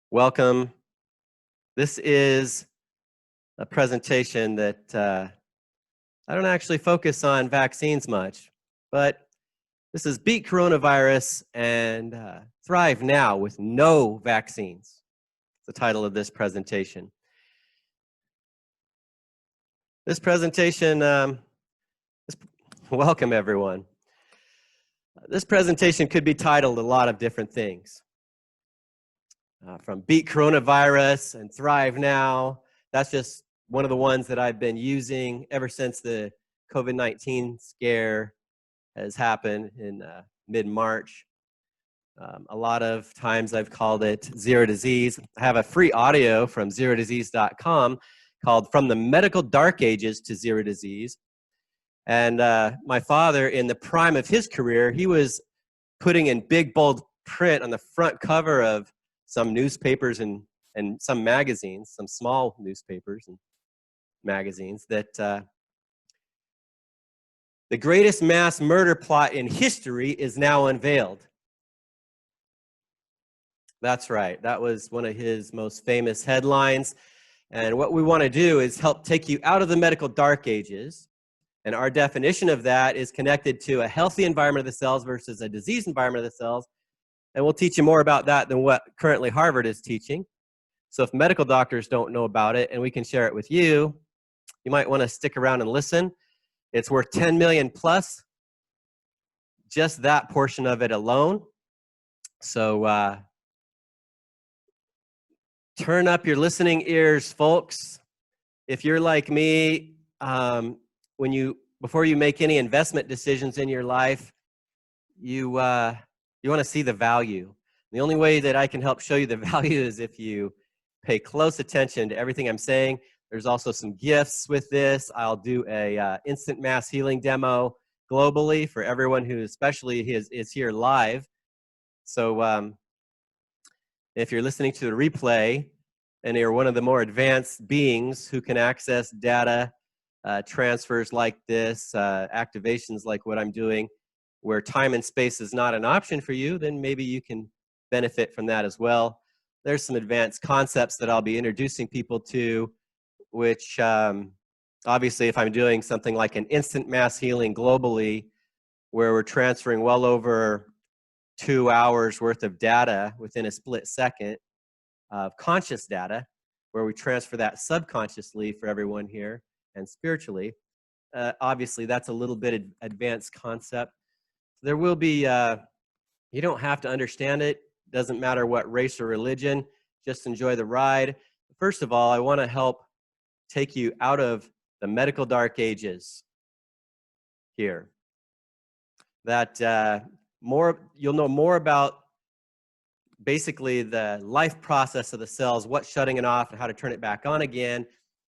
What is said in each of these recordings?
Welcome. This is a presentation that I don't actually focus on vaccines much, but this is Beat Coronavirus and Thrive Now with No Vaccines. The title of this presentation. This presentation, welcome everyone. This presentation could be titled a lot of different things. From Beat Coronavirus and Thrive Now. That's just one of the ones that I've been using ever since the COVID-19 scare has happened in mid-March. A lot of times I've called it Zero Disease. I have a free audio from ZeroDisease.com called From the Medical Dark Ages to Zero Disease. And my father, in the prime of his career, he was putting in big, bold print on the front cover of some newspapers and some magazines, some small newspapers and magazines, that the greatest mass murder plot in history is now unveiled. That's right. That was one of his most famous headlines. And what we want to do is help take you out of the medical dark ages. And our definition of that is connected to a healthy environment of the cells versus a diseased environment of the cells. And we'll teach you more about that than what currently Harvard is teaching. So if medical doctors don't know about it and we can share it with you, you might want to stick around and listen. It's worth 10 million plus, just that portion of it alone. So turn up your listening ears, folks. If you're like me, before you make any investment decisions in your life, you want to see the value. The only way that I can help show you the value is if you pay close attention to everything I'm saying. There's also some gifts with this. I'll do a instant mass healing demo globally for everyone who especially is here live. So if you're listening to the replay and you're one of the more advanced beings who can access data transfers like this, activations like what I'm doing, where time and space is not an option for you, then maybe you can benefit from that as well. There's some advanced concepts that I'll be introducing people to, which obviously if I'm doing something like an instant mass healing globally, where we're transferring well over 2 hours worth of data within a split second of conscious data, where we transfer that subconsciously for everyone here and spiritually, obviously that's a little bit advanced concept. There will be, you don't have to understand it. Doesn't matter what race or religion. Just enjoy the ride. First of all, I want to help take you out of the medical dark ages here. That you'll know more about basically the life process of the cells, what's shutting it off and how to turn it back on again,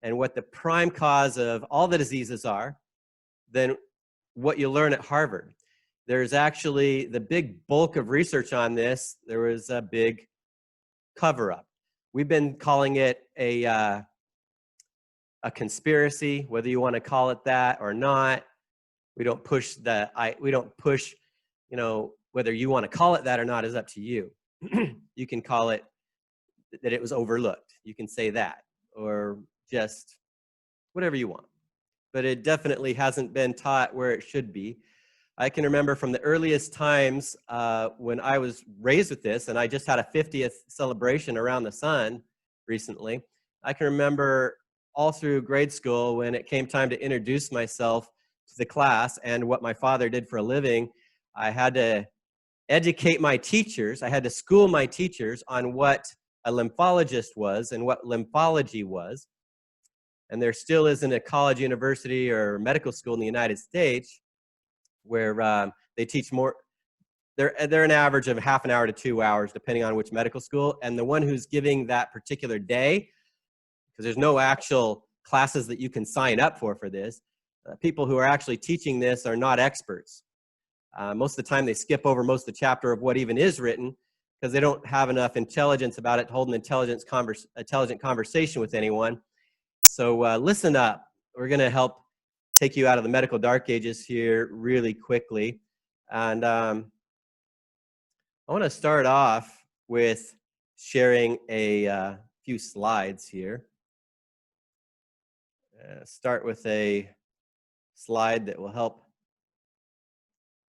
and what the prime cause of all the diseases are, than what you learn at Harvard. There's actually the big bulk of research on this. There was a big cover-up. We've been calling it a conspiracy, whether you want to call it that or not. We don't push you know, whether you want to call it that or not is up to you. You can call it that it was overlooked. You can say that, or just whatever you want. But it definitely hasn't been taught where it should be. I can remember from the earliest times when I was raised with this, and I just had a 50th celebration around the sun recently. I can remember all through grade school when it came time to introduce myself to the class and what my father did for a living. I had to educate my teachers. I had to school my teachers on what a lymphologist was and what lymphology was. And there still isn't a college, university, or medical school in the United States where they teach more. They're an average of half an hour to 2 hours, depending on which medical school. And the one who's giving that particular day, because there's no actual classes that you can sign up for this, people who are actually teaching this are not experts. Most of the time they skip over most of the chapter of what even is written because they don't have enough intelligence about it to hold an intelligent conversation with anyone. So listen up. We're going to help take you out of the medical dark ages here really quickly. And I want to start off with sharing a few slides here. Start with a slide that will help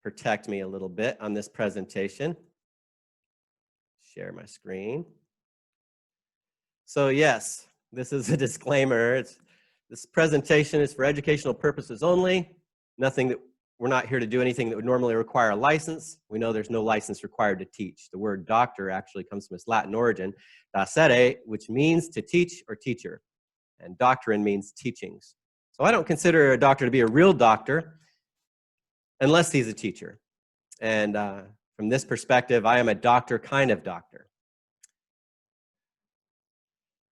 protect me a little bit on this presentation. Share my screen. So yes, this is a disclaimer. This presentation is for educational purposes only. We're not here to do anything that would normally require a license. We know there's no license required to teach. The word doctor actually comes from its Latin origin, docere, which means to teach or teacher, and doctrine means teachings. So I don't consider a doctor to be a real doctor unless he's a teacher. And from this perspective, I am a doctor kind of doctor.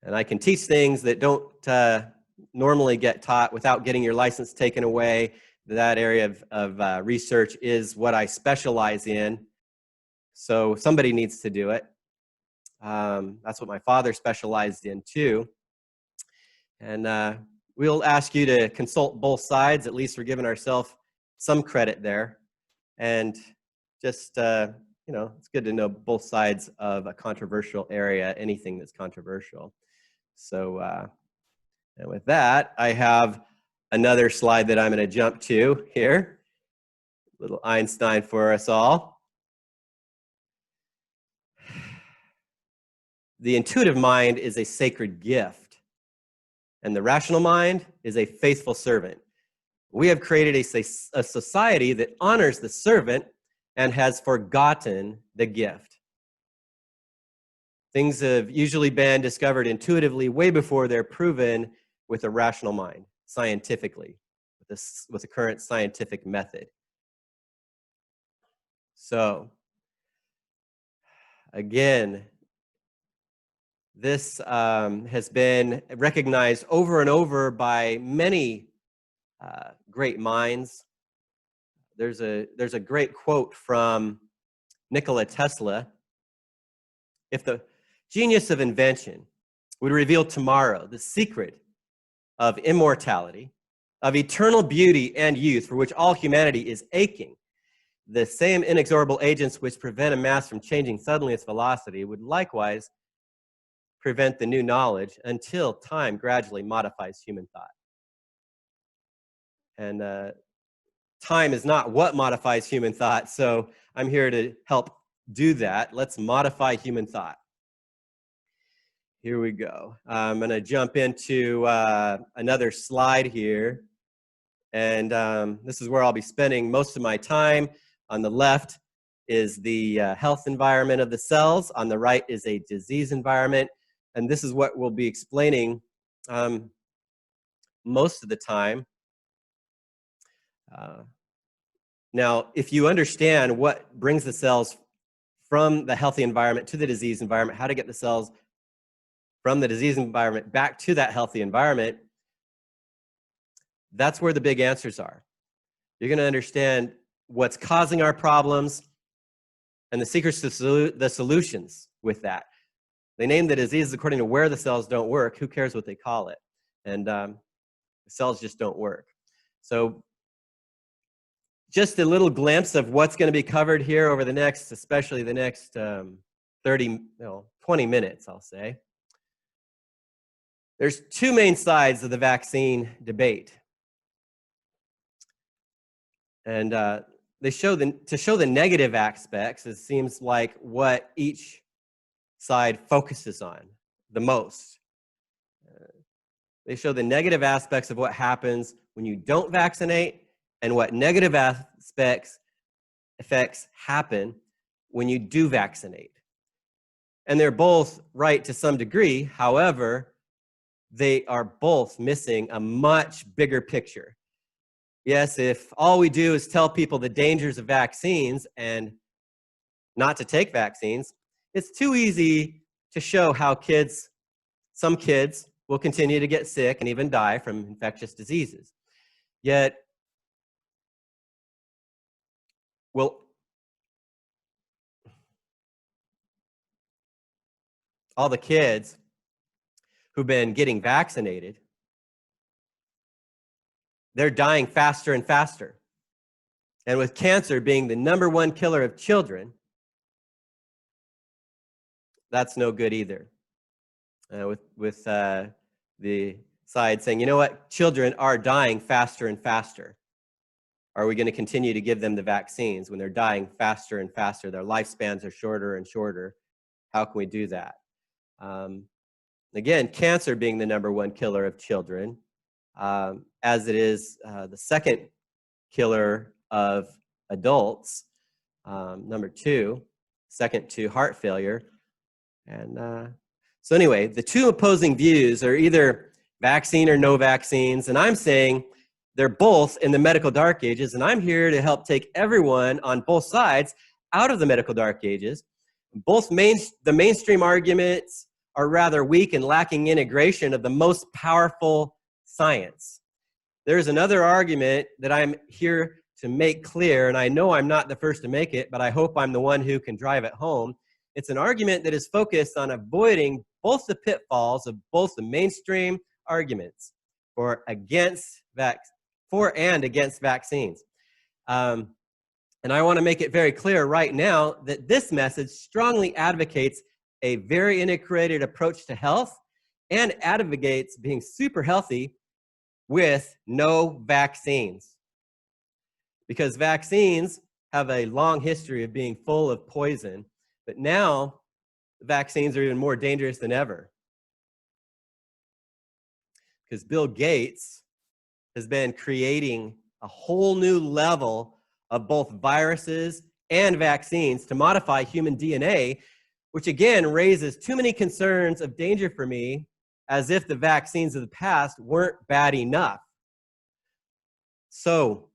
And I can teach things that don't normally get taught without getting your license taken away. That area of research is what I specialize in. So somebody needs to do it. That's what my father specialized in too. And we'll ask you to consult both sides. At least we're giving ourselves some credit there. And just, it's good to know both sides of a controversial area, anything that's controversial. So, and with that, I have another slide that I'm going to jump to here. Little Einstein for us all. The intuitive mind is a sacred gift, and the rational mind is a faithful servant. We have created a society that honors the servant and has forgotten the gift. Things have usually been discovered intuitively way before they're proven with a rational mind, scientifically, with the current scientific method. So, again, this has been recognized over and over by many great minds. There's a great quote from Nikola Tesla. If the genius of invention would reveal tomorrow the secret of immortality, of eternal beauty and youth for which all humanity is aching, the same inexorable agents which prevent a mass from changing suddenly its velocity would likewise prevent the new knowledge until time gradually modifies human thought. And time is not what modifies human thought, so I'm here to help do that. Let's modify human thought. Here we go. I'm going to jump into another slide here. And this is where I'll be spending most of my time. On the left is the health environment of the cells. On the right is a disease environment. And this is what we'll be explaining most of the time. Now, if you understand what brings the cells from the healthy environment to the disease environment, how to get the cells from the disease environment back to that healthy environment, that's where the big answers are. You're going to understand what's causing our problems and the secrets to the solutions with that. They name the diseases according to where the cells don't work. Who cares what they call it? And the cells just don't work. So just a little glimpse of what's going to be covered here over the next, especially the next 20 minutes, I'll say. There's two main sides of the vaccine debate. And to show the negative aspects, it seems like what each side focuses on the most. They show the negative aspects of what happens when you don't vaccinate and what negative effects happen when you do vaccinate. And they're both right to some degree. However, they are both missing a much bigger picture. Yes, if all we do is tell people the dangers of vaccines and not to take vaccines, it's too easy to show how some kids will continue to get sick and even die from infectious diseases. Yet, all the kids who've been getting vaccinated, they're dying faster and faster. And with cancer being the #1 killer of children, that's no good either. With the side saying, you know what, children are dying faster and faster. Are we going to continue to give them the vaccines when they're dying faster and faster? Their lifespans are shorter and shorter. How can we do that? Again, cancer being the #1 killer of children, as it is the second killer of adults, #2, second to heart failure. And so anyway, the two opposing views are either vaccine or no vaccines, and I'm saying they're both in the medical dark ages, and I'm here to help take everyone on both sides out of the medical dark ages. The mainstream arguments are rather weak and lacking integration of the most powerful science. There's another argument that I'm here to make clear, and I know I'm not the first to make it, but I hope I'm the one who can drive it home. It's an argument that is focused on avoiding both the pitfalls of both the mainstream arguments for and against vaccines. And I want to make it very clear right now that this message strongly advocates a very integrated approach to health and advocates being super healthy with no vaccines. Because vaccines have a long history of being full of poison, but now the vaccines are even more dangerous than ever. Because Bill Gates has been creating a whole new level of both viruses and vaccines to modify human DNA, which again raises too many concerns of danger for me, as if the vaccines of the past weren't bad enough. So,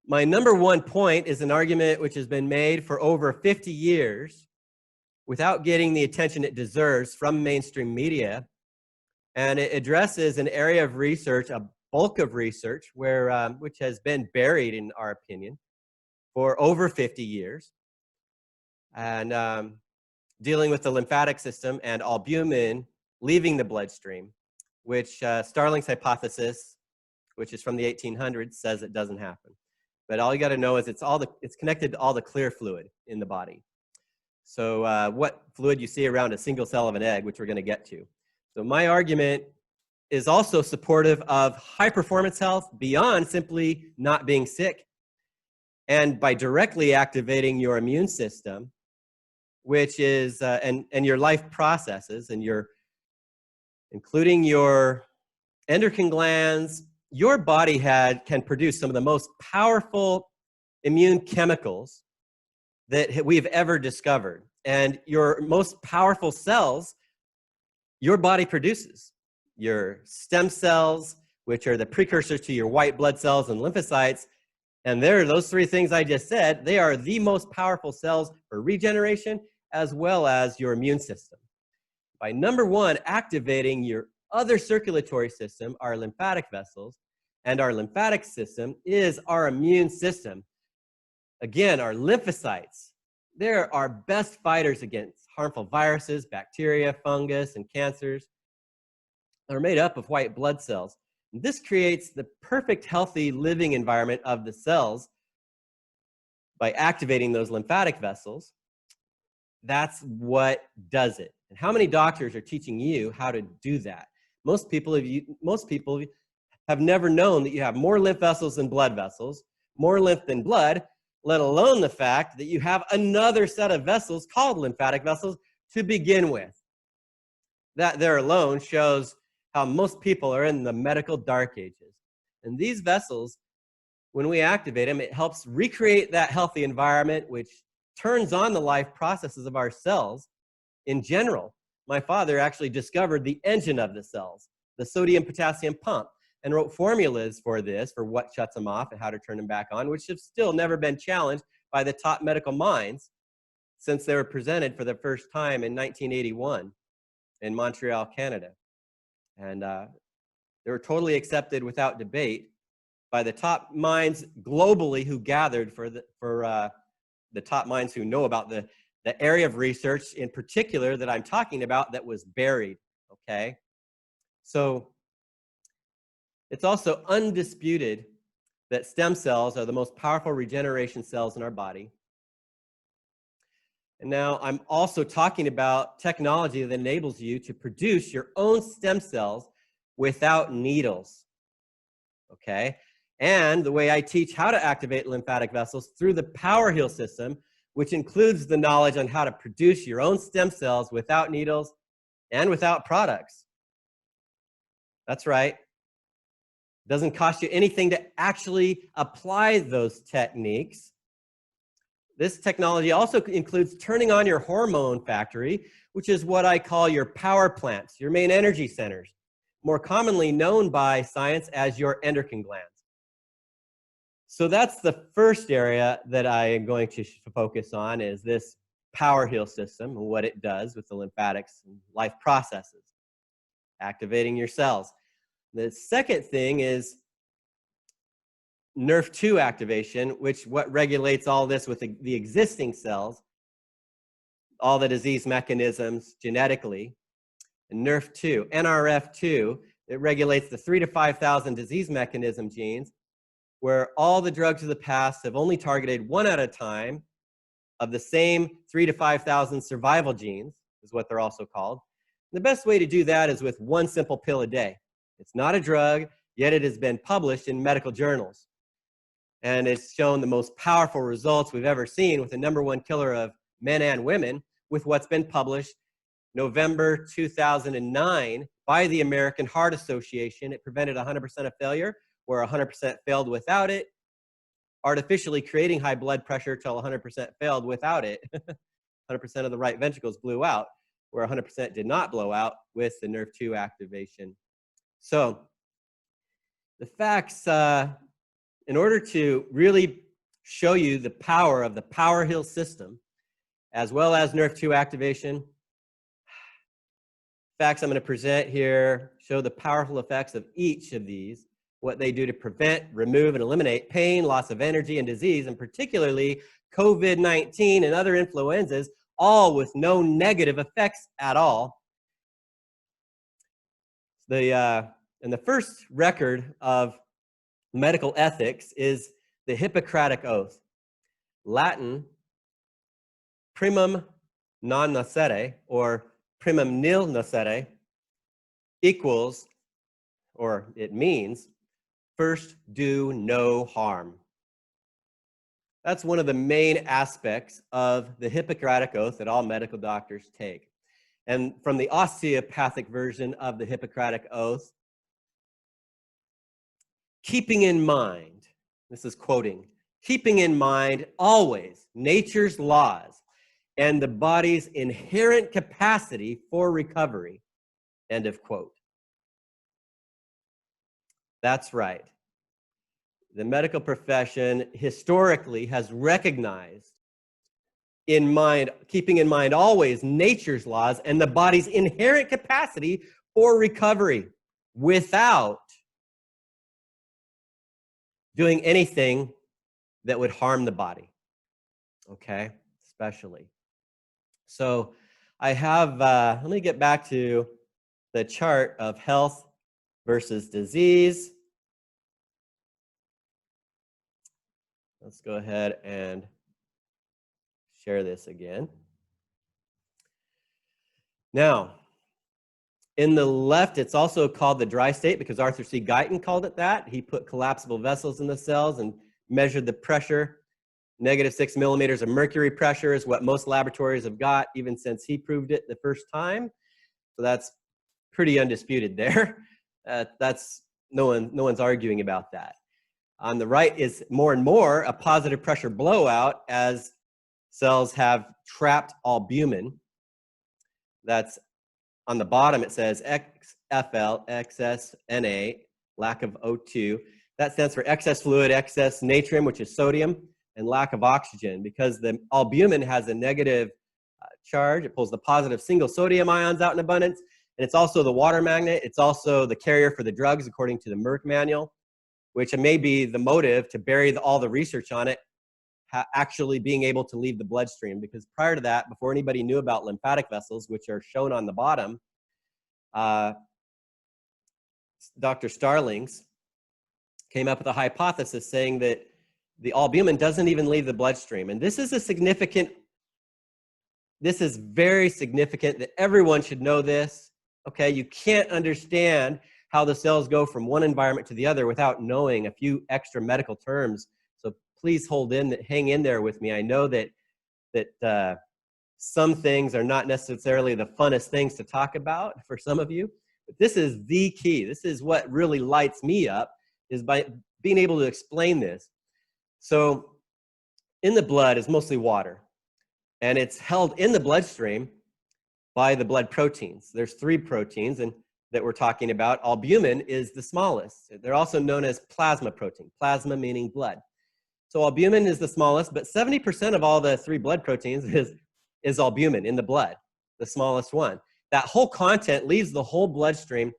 my #1 point is an argument which has been made for over 50 years without getting the attention it deserves from mainstream media. And it addresses an area of research, a bulk of research, which has been buried, in our opinion, for over 50 years. And dealing with the lymphatic system and albumin leaving the bloodstream, which Starling's hypothesis, which is from the 1800s, says it doesn't happen. But all you got to know is it's connected to all the clear fluid in the body. So what fluid you see around a single cell of an egg, which we're going to get to. So my argument is also supportive of high performance health beyond simply not being sick, and by directly activating your immune system, which is and your life processes, and including your endocrine glands. Your body can produce some of the most powerful immune chemicals that we've ever discovered. And your most powerful cells, your body produces. Your stem cells, which are the precursors to your white blood cells and lymphocytes. And those three things I just said, they are the most powerful cells for regeneration, as well as your immune system. By #1, activating your other circulatory system, our lymphatic vessels, and our lymphatic system is our immune system. Again, our lymphocytes, they're our best fighters against harmful viruses, bacteria, fungus, and cancers. They're made up of white blood cells. And this creates the perfect healthy living environment of the cells by activating those lymphatic vessels. That's what does it. And how many doctors are teaching you how to do that? Most people have never known that you have more lymph vessels than blood vessels, more lymph than blood, let alone the fact that you have another set of vessels called lymphatic vessels to begin with. That there alone shows how most people are in the medical dark ages. And these vessels, when we activate them, it helps recreate that healthy environment, which turns on the life processes of our cells in general. My father actually discovered the engine of the cells, the sodium-potassium pump, and wrote formulas for this, for what shuts them off and how to turn them back on, which have still never been challenged by the top medical minds since they were presented for the first time in 1981 in Montreal, Canada. And they were totally accepted without debate by the top minds globally who gathered for the top minds who know about the area of research in particular that I'm talking about that was buried, okay? So it's also undisputed that stem cells are the most powerful regeneration cells in our body. And now I'm also talking about technology that enables you to produce your own stem cells without needles, okay? And the way I teach how to activate lymphatic vessels through the Power Heal system, which includes the knowledge on how to produce your own stem cells without needles and without products. That's right. It doesn't cost you anything to actually apply those techniques. This technology also includes turning on your hormone factory, which is what I call your power plants, your main energy centers, more commonly known by science as your endocrine glands. So that's the first area that I am going to focus on, is this Power Heal system and what it does with the lymphatics and life processes, activating your cells. The second thing is NRF2 activation, which what regulates all this with the existing cells, all the disease mechanisms genetically. And NRF2, it regulates the 3,000 to 5,000 disease mechanism genes, where all the drugs of the past have only targeted one at a time of the same 3,000 to 5,000 survival genes, is what they're also called. And the best way to do that is with one simple pill a day. It's not a drug, yet it has been published in medical journals. And it's shown the most powerful results we've ever seen with the #1 killer of men and women, with what's been published November 2009 by the American Heart Association. It prevented 100% of failure, where 100% failed without it, artificially creating high blood pressure till 100% failed without it. 100% of the right ventricles blew out, where 100% did not blow out with the NRF2 activation. So the facts, in order to really show you the power of the Power Heal system, as well as NRF2 activation, facts I'm going to present here show the powerful effects of each of these, what they do to prevent, remove, and eliminate pain, loss of energy, and disease, and particularly COVID-19 and other influenzas, all with no negative effects at all. And the first record of medical ethics is the Hippocratic Oath. Latin, primum non nocere, or primum nil nocere, equals, or it means, first do no harm. That's one of the main aspects of the Hippocratic Oath that all medical doctors take. And from the osteopathic version of the Hippocratic Oath, keeping in mind, this is quoting, keeping in mind always nature's laws and the body's inherent capacity for recovery, end of quote. That's right. The medical profession historically has recognized keeping in mind always nature's laws and the body's inherent capacity for recovery without doing anything that would harm the body, okay, especially. So I have, let me get back to the chart of health versus disease. Let's go ahead and share this again. Now, in the left, it's also called the dry state because Arthur C. Guyton called it that. He put collapsible vessels in the cells and measured the pressure. -6 millimeters of mercury pressure is what most laboratories have got, even since he proved it the first time. So that's pretty undisputed there. No one's arguing about that. On the right is more and more a positive pressure blowout as cells have trapped albumin. That's on the bottom, it says XFL, excess Na, lack of O2. That stands for excess fluid, excess natrium, which is sodium, and lack of oxygen, because the albumin has a negative charge. It pulls the positive single sodium ions out in abundance, and it's also the water magnet. It's also the carrier for the drugs, according to the Merck manual, which may be the motive to bury all the research on it actually being able to leave the bloodstream, because prior to that, before anybody knew about lymphatic vessels, which are shown on the bottom, Dr. Starlings came up with a hypothesis saying that the albumin doesn't even leave the bloodstream. And this is a significant this is very significant that everyone should know this. Okay, you can't understand how the cells go from one environment to the other without knowing a few extra medical terms. So please hang in there with me. I know that some things are not necessarily the funnest things to talk about for some of you, but this is the key. This is what really lights me up, is by being able to explain this. So in the blood is mostly water, and it's held in the bloodstream by the blood proteins. There's 3 proteins that we're talking about. Albumin is the smallest. They're also known as plasma protein, plasma meaning blood. So albumin is the smallest, but 70% of all the 3 blood proteins is albumin in the blood, the smallest one. That whole content leaves the whole bloodstream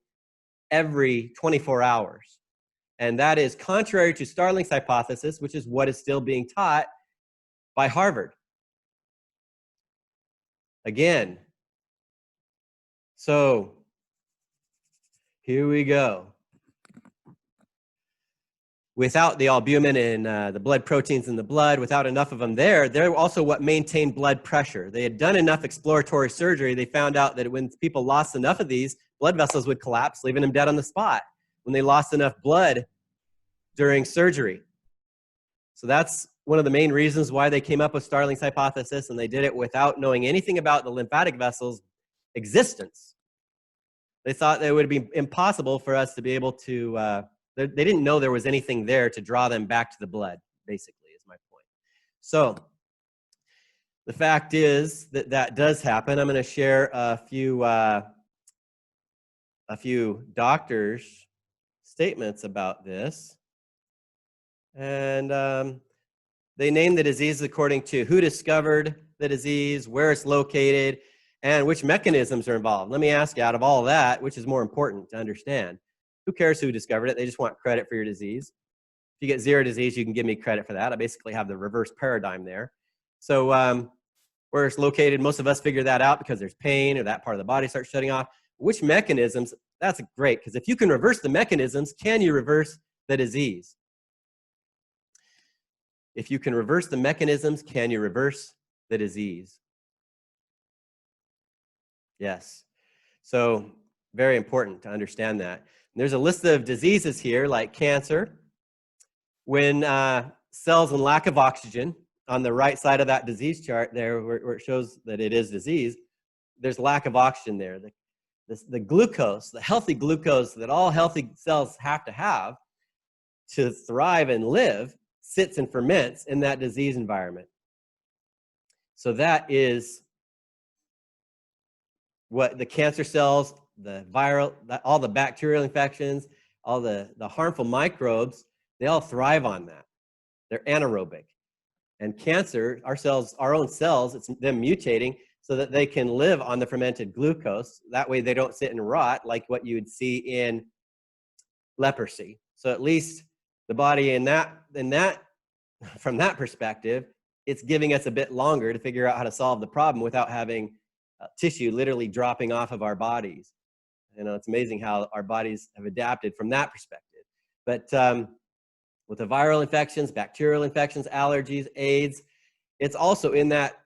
every 24 hours. And that is contrary to Starling's hypothesis, which is what is still being taught by Harvard. Again, so here we go. Without the albumin and the blood proteins in the blood, without enough of them there, they're also what maintain blood pressure. They had done enough exploratory surgery. They found out that when people lost enough of these, blood vessels would collapse, leaving them dead on the spot when they lost enough blood during surgery. So that's one of the main reasons why they came up with Starling's hypothesis, and they did it without knowing anything about the lymphatic vessels' existence. They thought that it would be impossible for us to be able to, they didn't know there was anything there to draw them back to the blood, basically, is my point. So the fact is that that does happen. I'm going to share a few doctors' statements about this. And they name the disease according to who discovered the disease, where it's located, and which mechanisms are involved. Let me ask you, out of all that, which is more important to understand? Who cares who discovered it? They just want credit for your disease. If you get 0 disease, you can give me credit for that. I basically have the reverse paradigm there. So where it's located, most of us figure that out because there's pain or that part of the body starts shutting off. Which mechanisms? That's great, because if you can reverse the mechanisms, can you reverse the disease? If you can reverse the mechanisms, can you reverse the disease? Yes. So very important to understand that. And there's a list of diseases here, like cancer. When cells in lack of oxygen, on the right side of that disease chart there, where it shows that it is disease, there's lack of oxygen there. The glucose, the healthy glucose that all healthy cells have to thrive and live, sits and ferments in that disease environment. So that is what the cancer cells, the viral, all the bacterial infections, all the harmful microbes, they all thrive on that. They're anaerobic. And cancer, our own cells, it's them mutating so that they can live on the fermented glucose. That way they don't sit and rot like what you would see in leprosy. So at least the body from that perspective, it's giving us a bit longer to figure out how to solve the problem without having tissue literally dropping off of our bodies. You know, it's amazing how our bodies have adapted from that perspective. But with the viral infections, bacterial infections, allergies, AIDS, it's also in that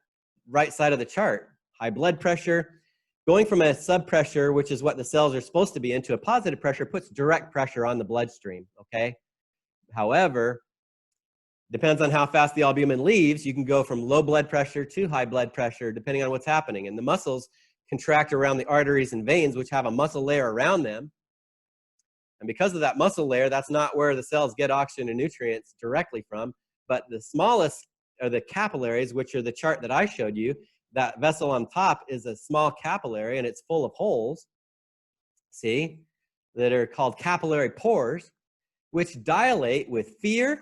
right side of the chart. High blood pressure, going from a subpressure, which is what the cells are supposed to be, into a positive pressure puts direct pressure on the bloodstream, okay? However, depends on how fast the albumin leaves. You can go from low blood pressure to high blood pressure, depending on what's happening. And the muscles contract around the arteries and veins, which have a muscle layer around them. And because of that muscle layer, that's not where the cells get oxygen and nutrients directly from. But the smallest are the capillaries, which are the chart that I showed you. That vessel on top is a small capillary, and it's full of holes, see, that are called capillary pores, which dilate with fear.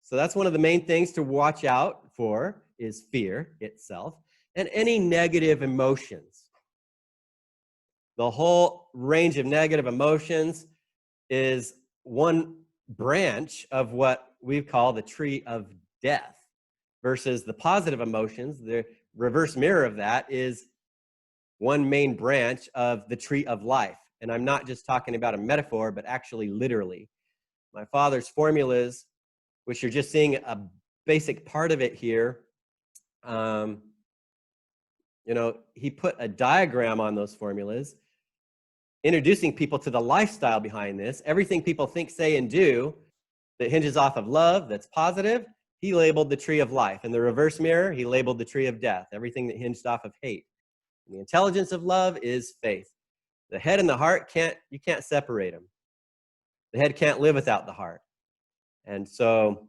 So that's one of the main things to watch out for, is fear itself, and any negative emotions. The whole range of negative emotions is one branch of what we call the tree of death, versus the positive emotions. The reverse mirror of that is one main branch of the tree of life. And I'm not just talking about a metaphor, but actually literally. My father's formulas, which you're just seeing a basic part of it here, he put a diagram on those formulas, introducing people to the lifestyle behind this. Everything people think, say, and do that hinges off of love, that's positive, he labeled the tree of life. In the reverse mirror, he labeled the tree of death, everything that hinged off of hate. And the intelligence of love is faith. The head and the heart you can't separate them. The head can't live without the heart. And so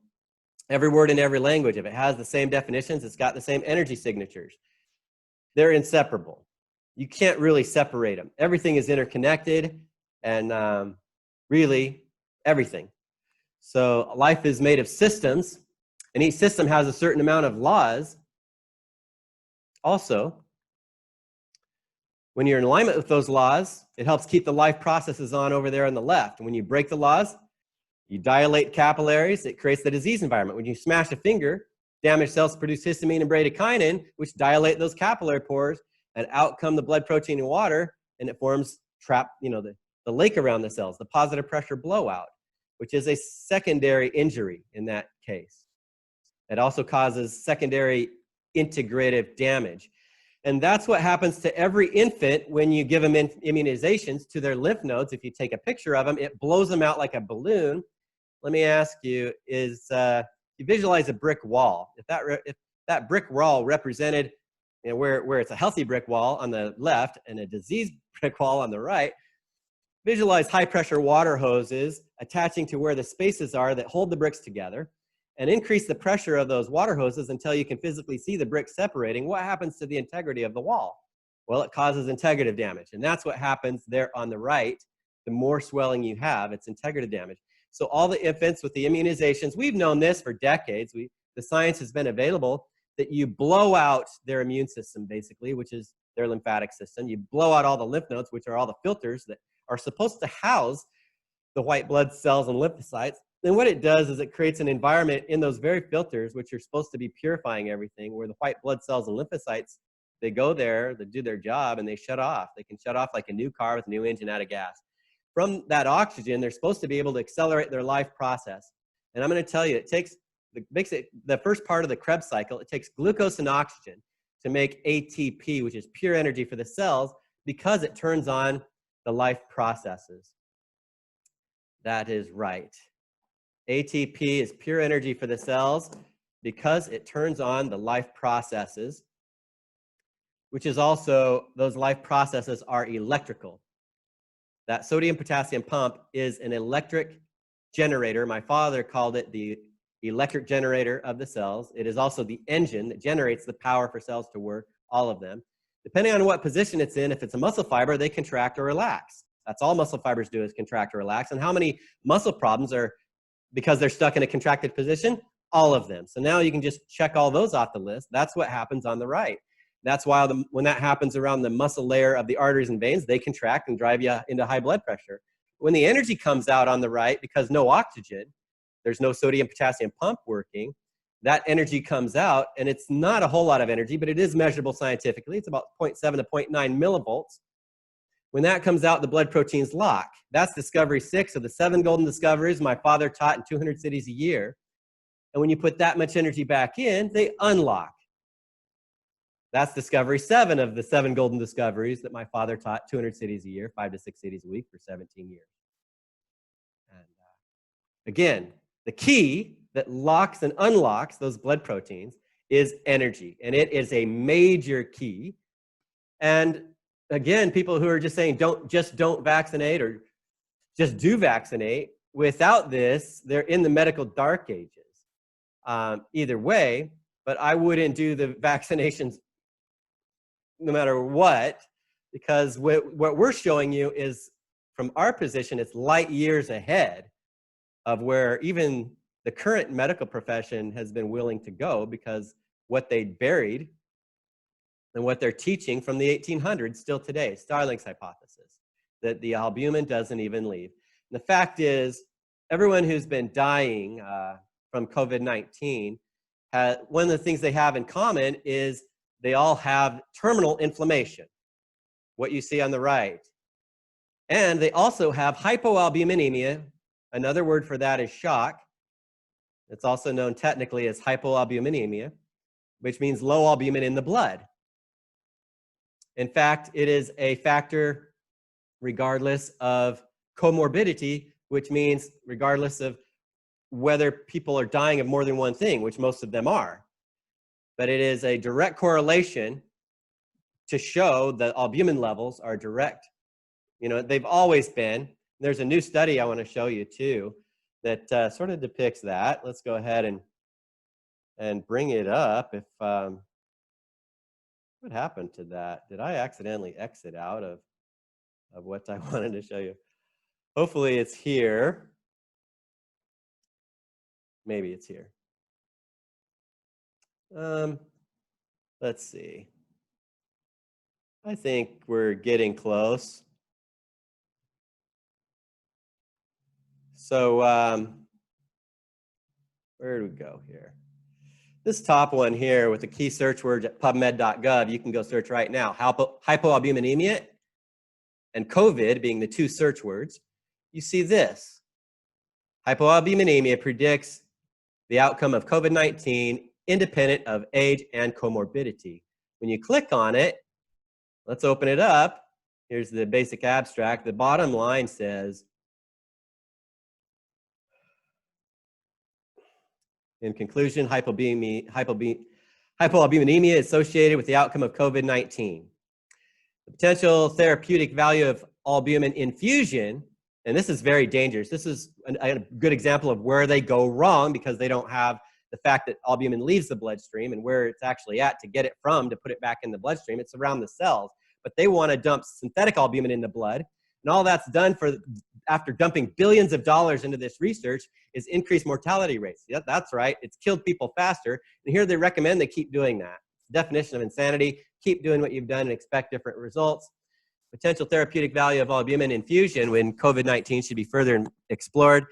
every word in every language, if it has the same definitions, it's got the same energy signatures. They're inseparable. You can't really separate them. Everything is interconnected, and really everything. So life is made of systems, and each system has a certain amount of laws. Also, when you're in alignment with those laws, it helps keep the life processes on over there on the left. And when you break the laws, you dilate capillaries, it creates the disease environment. When you smash a finger, damaged cells produce histamine and bradykinin, which dilate those capillary pores, and out come the blood, protein, and water, and it forms the lake around the cells, the positive pressure blowout, which is a secondary injury in that case. It also causes secondary integrative damage. And that's what happens to every infant when you give them immunizations to their lymph nodes. If you take a picture of them, it blows them out like a balloon. Let me ask you, you visualize a brick wall. If that brick wall represented where it's a healthy brick wall on the left and a diseased brick wall on the right, visualize high pressure water hoses attaching to where the spaces are that hold the bricks together, and increase the pressure of those water hoses until you can physically see the bricks separating. What happens to the integrity of the wall? Well, it causes integrative damage, and that's what happens there on the right. The more swelling you have, it's integrative damage. So all the infants with the immunizations, we've known this for decades. The science has been available that you blow out their immune system, basically, which is their lymphatic system. You blow out all the lymph nodes, which are all the filters that are supposed to house the white blood cells and lymphocytes. Then what it does is it creates an environment in those very filters, which are supposed to be purifying everything, where the white blood cells and lymphocytes, they go there, they do their job, and they shut off. They can shut off like a new car with a new engine out of gas. From that oxygen, they're supposed to be able to accelerate their life process. And I'm going to tell you, the first part of the Krebs cycle, it takes glucose and oxygen to make ATP, which is pure energy for the cells, because it turns on the life processes. That is right. ATP is pure energy for the cells because it turns on the life processes, which is also, those life processes are electrical. That sodium potassium pump is an electric generator. My father called it the electric generator of the cells. It is also the engine that generates the power for cells to work, all of them. Depending on what position it's in, if it's a muscle fiber, they contract or relax. That's all muscle fibers do, is contract or relax. And how many muscle problems are because they're stuck in a contracted position? All of them. So now you can just check all those off the list. That's what happens on the right. That's why when that happens around the muscle layer of the arteries and veins, they contract and drive you into high blood pressure. When the energy comes out on the right, because no oxygen, there's no sodium potassium pump working, that energy comes out, and it's not a whole lot of energy, but it is measurable scientifically. It's about 0.7 to 0.9 millivolts. When that comes out, the blood proteins lock. That's discovery 6 of the 7 golden discoveries my father taught in 200 cities a year. And when you put that much energy back in, they unlock. That's discovery 7 of the 7 golden discoveries that my father taught 200 cities a year, 5 to 6 cities a week for 17 years. And again, the key that locks and unlocks those blood proteins is energy. And it is a major key. And again, people who are just saying don't vaccinate or just do vaccinate, without this, they're in the medical dark ages. Either way, but I wouldn't do the vaccinations no matter what, because what we're showing you is, from our position, it's light years ahead of where even the current medical profession has been willing to go, because what they buried and what they're teaching from the 1800s still today, Starling's hypothesis, that the albumin doesn't even leave. And the fact is, everyone who's been dying from COVID-19, one of the things they have in common is they all have terminal inflammation, what you see on the right. And they also have hypoalbuminemia. Another word for that is shock. It's also known technically as hypoalbuminemia, which means low albumin in the blood. In fact, it is a factor regardless of comorbidity, which means regardless of whether people are dying of more than one thing, which most of them are. But it is a direct correlation to show that albumin levels are direct. You know, they've always been. There's a new study I want to show you too that sort of depicts that. Let's go ahead and bring it up. If what happened to that? Did I accidentally exit out of what I wanted to show you? Hopefully it's here. Maybe it's here. Let's see. I think we're getting close. So where do we go here? This top one here with the key search words at pubmed.gov, you can go search right now. Hypoalbuminemia and COVID being the two search words. You see this. Hypoalbuminemia predicts the outcome of COVID-19 independent of age and comorbidity. When you click on it, let's open it up. Here's the basic abstract. The bottom line says, in conclusion, hypoalbuminemia is associated with the outcome of COVID-19. The potential therapeutic value of albumin infusion, and this is very dangerous. This is a good example of where they go wrong because they don't have the fact that albumin leaves the bloodstream and where it's actually at to get it from to put it back in the bloodstream. It's around the cells, but they want to dump synthetic albumin in the blood. And all that's done after dumping billions of dollars into this research is increased mortality rates. Yeah, that's right. It's killed people faster. And here they recommend they keep doing that. Definition of insanity, keep doing what you've done and expect different results. Potential therapeutic value of albumin infusion when COVID-19 should be further explored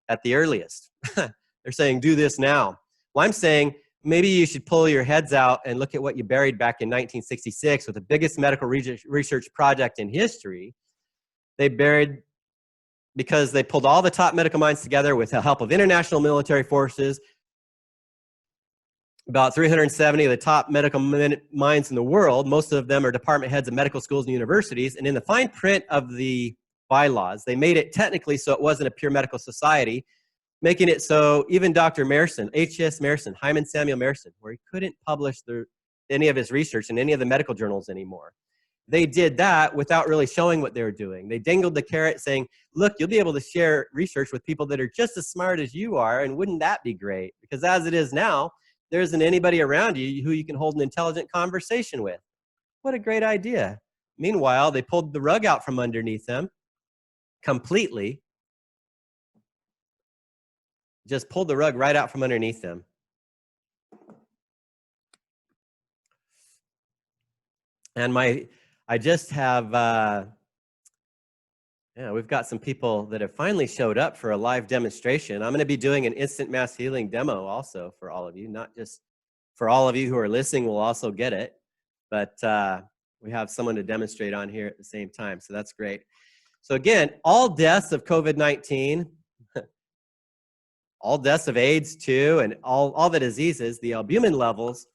at the earliest. They're saying do this now. Well, I'm saying maybe you should pull your heads out and look at what you buried back in 1966 with the biggest medical research project in history. They buried, because they pulled all the top medical minds together with the help of international military forces, about 370 of the top medical minds in the world. Most of them are department heads of medical schools and universities. And in the fine print of the bylaws, they made it technically so it wasn't a pure medical society, making it so even Dr. Merson, H.S. Merson, Hyman Samuel Merson, where he couldn't publish any of his research in any of the medical journals anymore. They did that without really showing what they were doing. They dangled the carrot saying, look, you'll be able to share research with people that are just as smart as you are, and wouldn't that be great? Because as it is now, there isn't anybody around you who you can hold an intelligent conversation with. What a great idea. Meanwhile, they pulled the rug out from underneath them completely. Just pulled the rug right out from underneath them. And I just have, we've got some people that have finally showed up for a live demonstration. I'm going to be doing an instant mass healing demo also for all of you, not just for all of you who are listening will also get it, but we have someone to demonstrate on here at the same time, so that's great. So again, all deaths of COVID-19, all deaths of AIDS too, and all the diseases, the albumin levels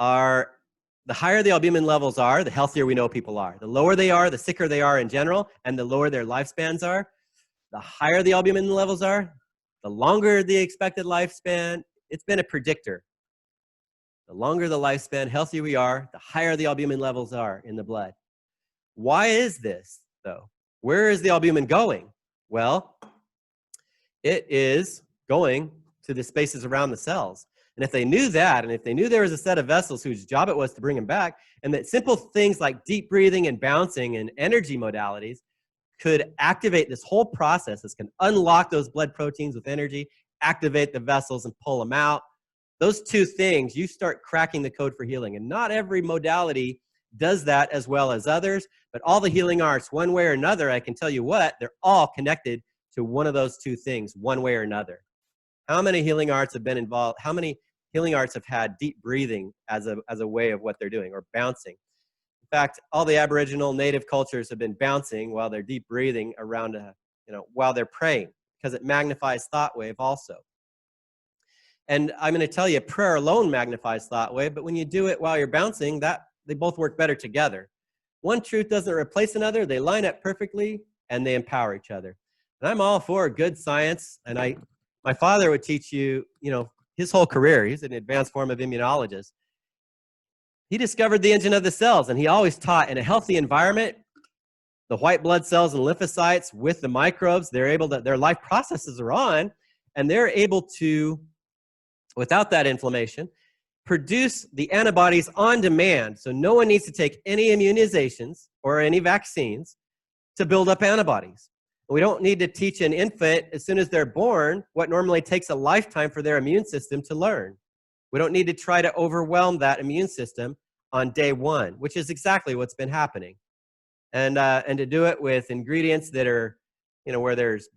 are, the higher the albumin levels are, the healthier we know people are. The lower they are, the sicker they are in general, and the lower their lifespans are. The higher the albumin levels are, the longer the expected lifespan. It's been a predictor. The longer the lifespan, healthier we are, the higher the albumin levels are in the blood. Why is this, though? Where is the albumin going? Well, it is going to the spaces around the cells. And if they knew that, and if they knew there was a set of vessels whose job it was to bring them back, and that simple things like deep breathing and bouncing and energy modalities could activate this whole process, this can unlock those blood proteins with energy, activate the vessels and pull them out. Those two things, you start cracking the code for healing. And not every modality does that as well as others, but all the healing arts, one way or another, I can tell you what, they're all connected to one of those two things, one way or another. How many healing arts have been involved? How many healing arts have had deep breathing as a way of what they're doing, or bouncing? In fact, all the Aboriginal native cultures have been bouncing while they're deep breathing around, while they're praying, because it magnifies thought wave also. And I'm going to tell you, prayer alone magnifies thought wave, but when you do it while you're bouncing, that they both work better together. One truth doesn't replace another. They line up perfectly, and they empower each other. And I'm all for good science. And my father would teach you, his whole career. He's an advanced form of immunologist. He discovered the engine of the cells, and he always taught in a healthy environment, the white blood cells and lymphocytes with the microbes, their life processes are on, and they're able to, without that inflammation, produce the antibodies on demand. So no one needs to take any immunizations or any vaccines to build up antibodies. We don't need to teach an infant as soon as they're born what normally takes a lifetime for their immune system to learn. We don't need to try to overwhelm that immune system on day one, which is exactly what's been happening. And to do it with ingredients that are, where it's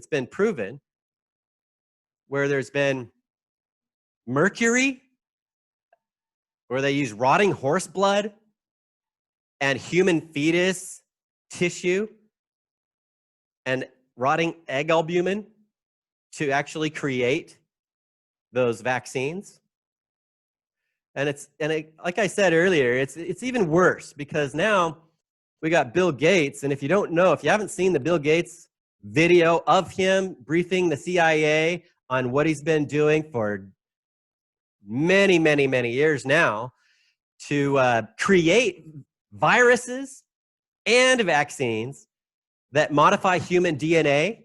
been proven, where there's been mercury, where they use rotting horse blood and human fetus tissue and rotting egg albumin to actually create those vaccines. And like I said earlier, it's even worse because now we got Bill Gates, and if you haven't seen the Bill Gates video of him briefing the CIA on what he's been doing for many, many, many years now to create viruses and vaccines that modify human DNA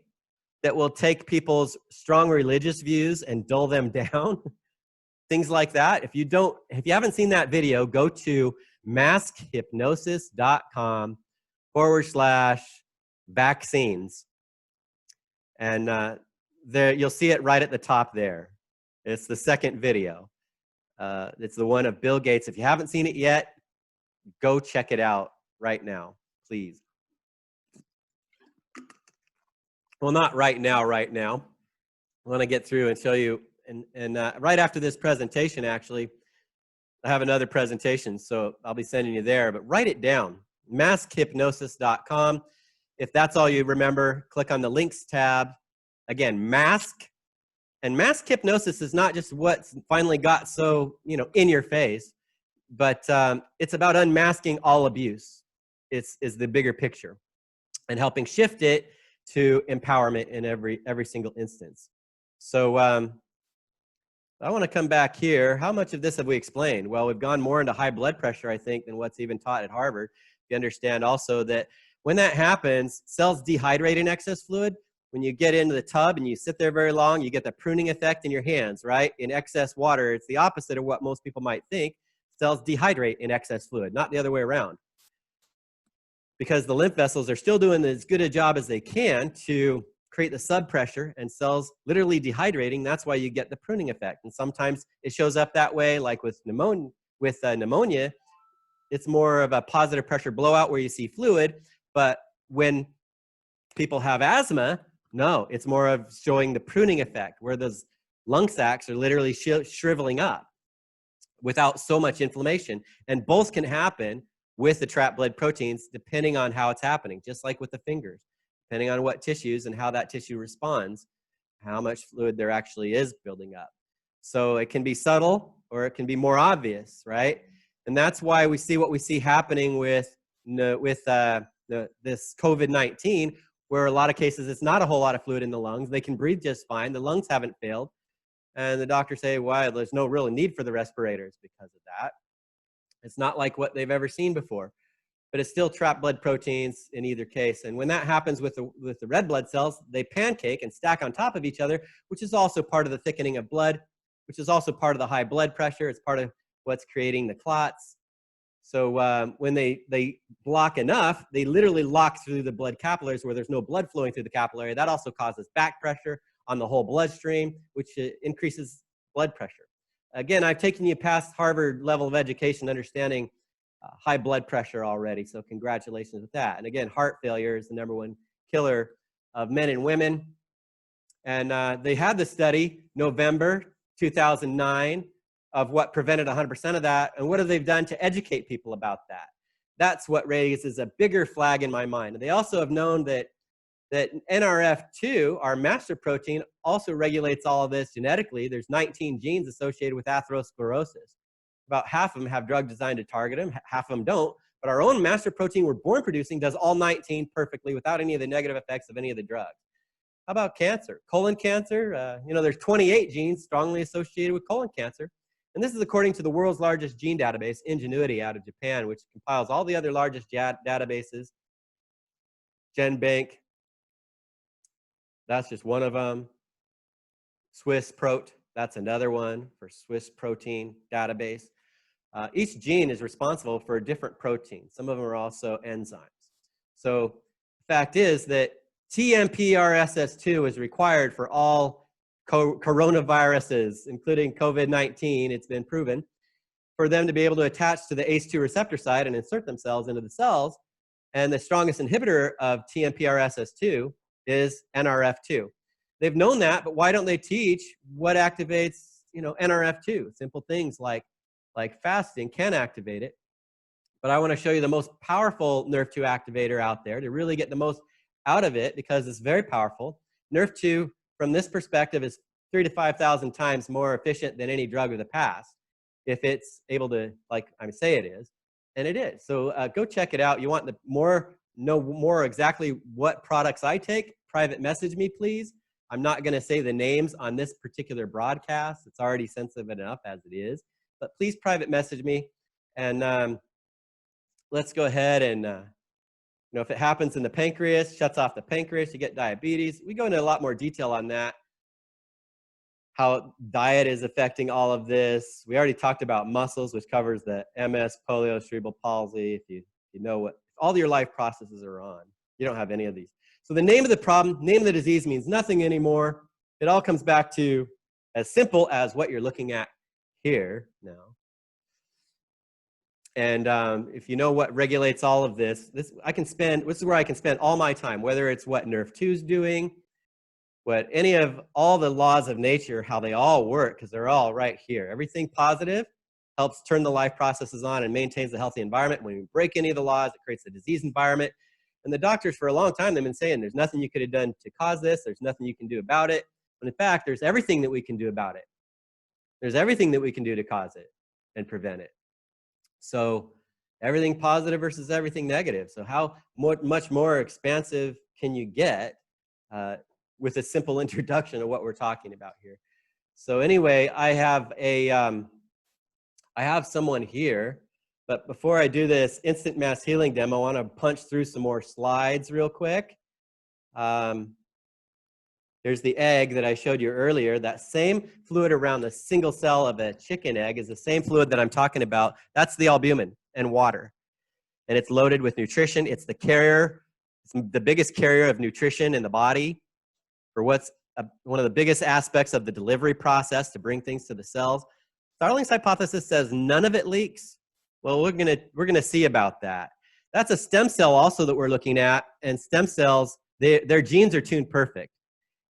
that will take people's strong religious views and dull them down. Things like that. If you haven't seen that video, go to maskhypnosis.com/vaccines. And there you'll see it right at the top there. It's the second video. It's the one of Bill Gates. If you haven't seen it yet, go check it out right now, please. Well, not right now. I want to get through and show you. And right after this presentation, actually, I have another presentation, so I'll be sending you there. But write it down, maskhypnosis.com. If that's all you remember, click on the links tab. Again, mask. And mask hypnosis is not just what's finally got so, in your face, but it's about unmasking all abuse. Is the bigger picture and helping shift it to empowerment in every single instance. So I want to come back here. How much of this have we explained? Well, we've gone more into high blood pressure, I think, than what's even taught at Harvard. You understand also that when that happens, cells dehydrate in excess fluid. When you get into the tub and you sit there very long, you get the pruning effect in your hands, right? In excess water, it's the opposite of what most people might think. Cells dehydrate in excess fluid, not the other way around. Because the lymph vessels are still doing as good a job as they can to create the subpressure, and cells literally dehydrating. That's why you get the pruning effect. And sometimes it shows up that way, like with pneumonia. It's more of a positive pressure blowout where you see fluid. But when people have asthma, no, it's more of showing the pruning effect, where those lung sacs are literally shriveling up without so much inflammation. And both can happen with the trapped blood proteins, depending on how it's happening, just like with the fingers, depending on what tissues and how that tissue responds, how much fluid there actually is building up. So it can be subtle or it can be more obvious, right? And that's why we see what we see happening with this COVID-19, where a lot of cases it's not a whole lot of fluid in the lungs. They can breathe just fine. The lungs haven't failed. And the doctors say, well, there's no real need for the respirators because of that. It's not like what they've ever seen before, but it's still trapped blood proteins in either case. And when that happens with the red blood cells, they pancake and stack on top of each other, which is also part of the thickening of blood, which is also part of the high blood pressure. It's part of what's creating the clots. So when they block enough, they literally lock through the blood capillaries where there's no blood flowing through the capillary. That also causes back pressure on the whole bloodstream, which increases blood pressure. Again, I've taken you past Harvard level of education, understanding high blood pressure already, so congratulations with that. And again, heart failure is the #1 killer of men and women. And they had the study, November 2009, of what prevented 100% of that, and what have they done to educate people about that? That's what raises a bigger flag in my mind. And they also have known that NRF2, our master protein, also regulates all of this genetically. There's 19 genes associated with atherosclerosis. About half of them have drug designed to target them, half of them don't. But our own master protein we're born producing does all 19 perfectly without any of the negative effects of any of the drugs. How about cancer? Colon cancer, there's 28 genes strongly associated with colon cancer. And this is according to the world's largest gene database, Ingenuity, out of Japan, which compiles all the other largest databases. GenBank, that's just one of them. Swiss Prot, that's another one for Swiss protein database. Each gene is responsible for a different protein. Some of them are also enzymes. So the fact is that TMPRSS2 is required for all coronaviruses, including COVID-19, it's been proven, for them to be able to attach to the ACE2 receptor site and insert themselves into the cells. And the strongest inhibitor of TMPRSS2 is NRF2. They've known that, but why don't they teach what activates, NRF2? Simple things like fasting can activate it. But I want to show you the most powerful NRF2 activator out there to really get the most out of it, because it's very powerful. NRF2, from this perspective, is 3,000 to 5,000 times more efficient than any drug of the past, if it's able to, like I say it is, and it is. So go check it out. You want to know more exactly what products I take, private message me, please. I'm not going to say the names on this particular broadcast. It's already sensitive enough as it is. But please private message me, and let's go ahead and, if it happens in the pancreas, shuts off the pancreas, you get diabetes. We go into a lot more detail on that, how diet is affecting all of this. We already talked about muscles, which covers the MS, polio, cerebral palsy. If you know what all your life processes are on, you don't have any of these. So the name of the problem, name of the disease means nothing anymore. It all comes back to as simple as what you're looking at here now. And if you know what regulates all of this, this is where I can spend all my time, whether it's what NRF2 is doing, what any of all the laws of nature, how they all work, because they're all right here. Everything positive helps turn the life processes on and maintains a healthy environment. When you break any of the laws, it creates a disease environment. And the doctors for a long time, they've been saying there's nothing you could have done to cause this. There's nothing you can do about it. But in fact, there's everything that we can do about it. There's everything that we can do to cause it and prevent it. So everything positive versus everything negative. So how much more expansive can you get with a simple introduction of what we're talking about here? So anyway, I have someone here, but before I do this instant mass healing demo, I want to punch through some more slides real quick. Here's the egg that I showed you earlier. That same fluid around the single cell of a chicken egg is the same fluid that I'm talking about. That's the albumin and water. And it's loaded with nutrition. It's the carrier, it's the biggest carrier of nutrition in the body for what's one of the biggest aspects of the delivery process to bring things to the cells. Starling's hypothesis says none of it leaks. Well, we're gonna see about that. That's a stem cell also that we're looking at, and stem cells, their genes are tuned perfect.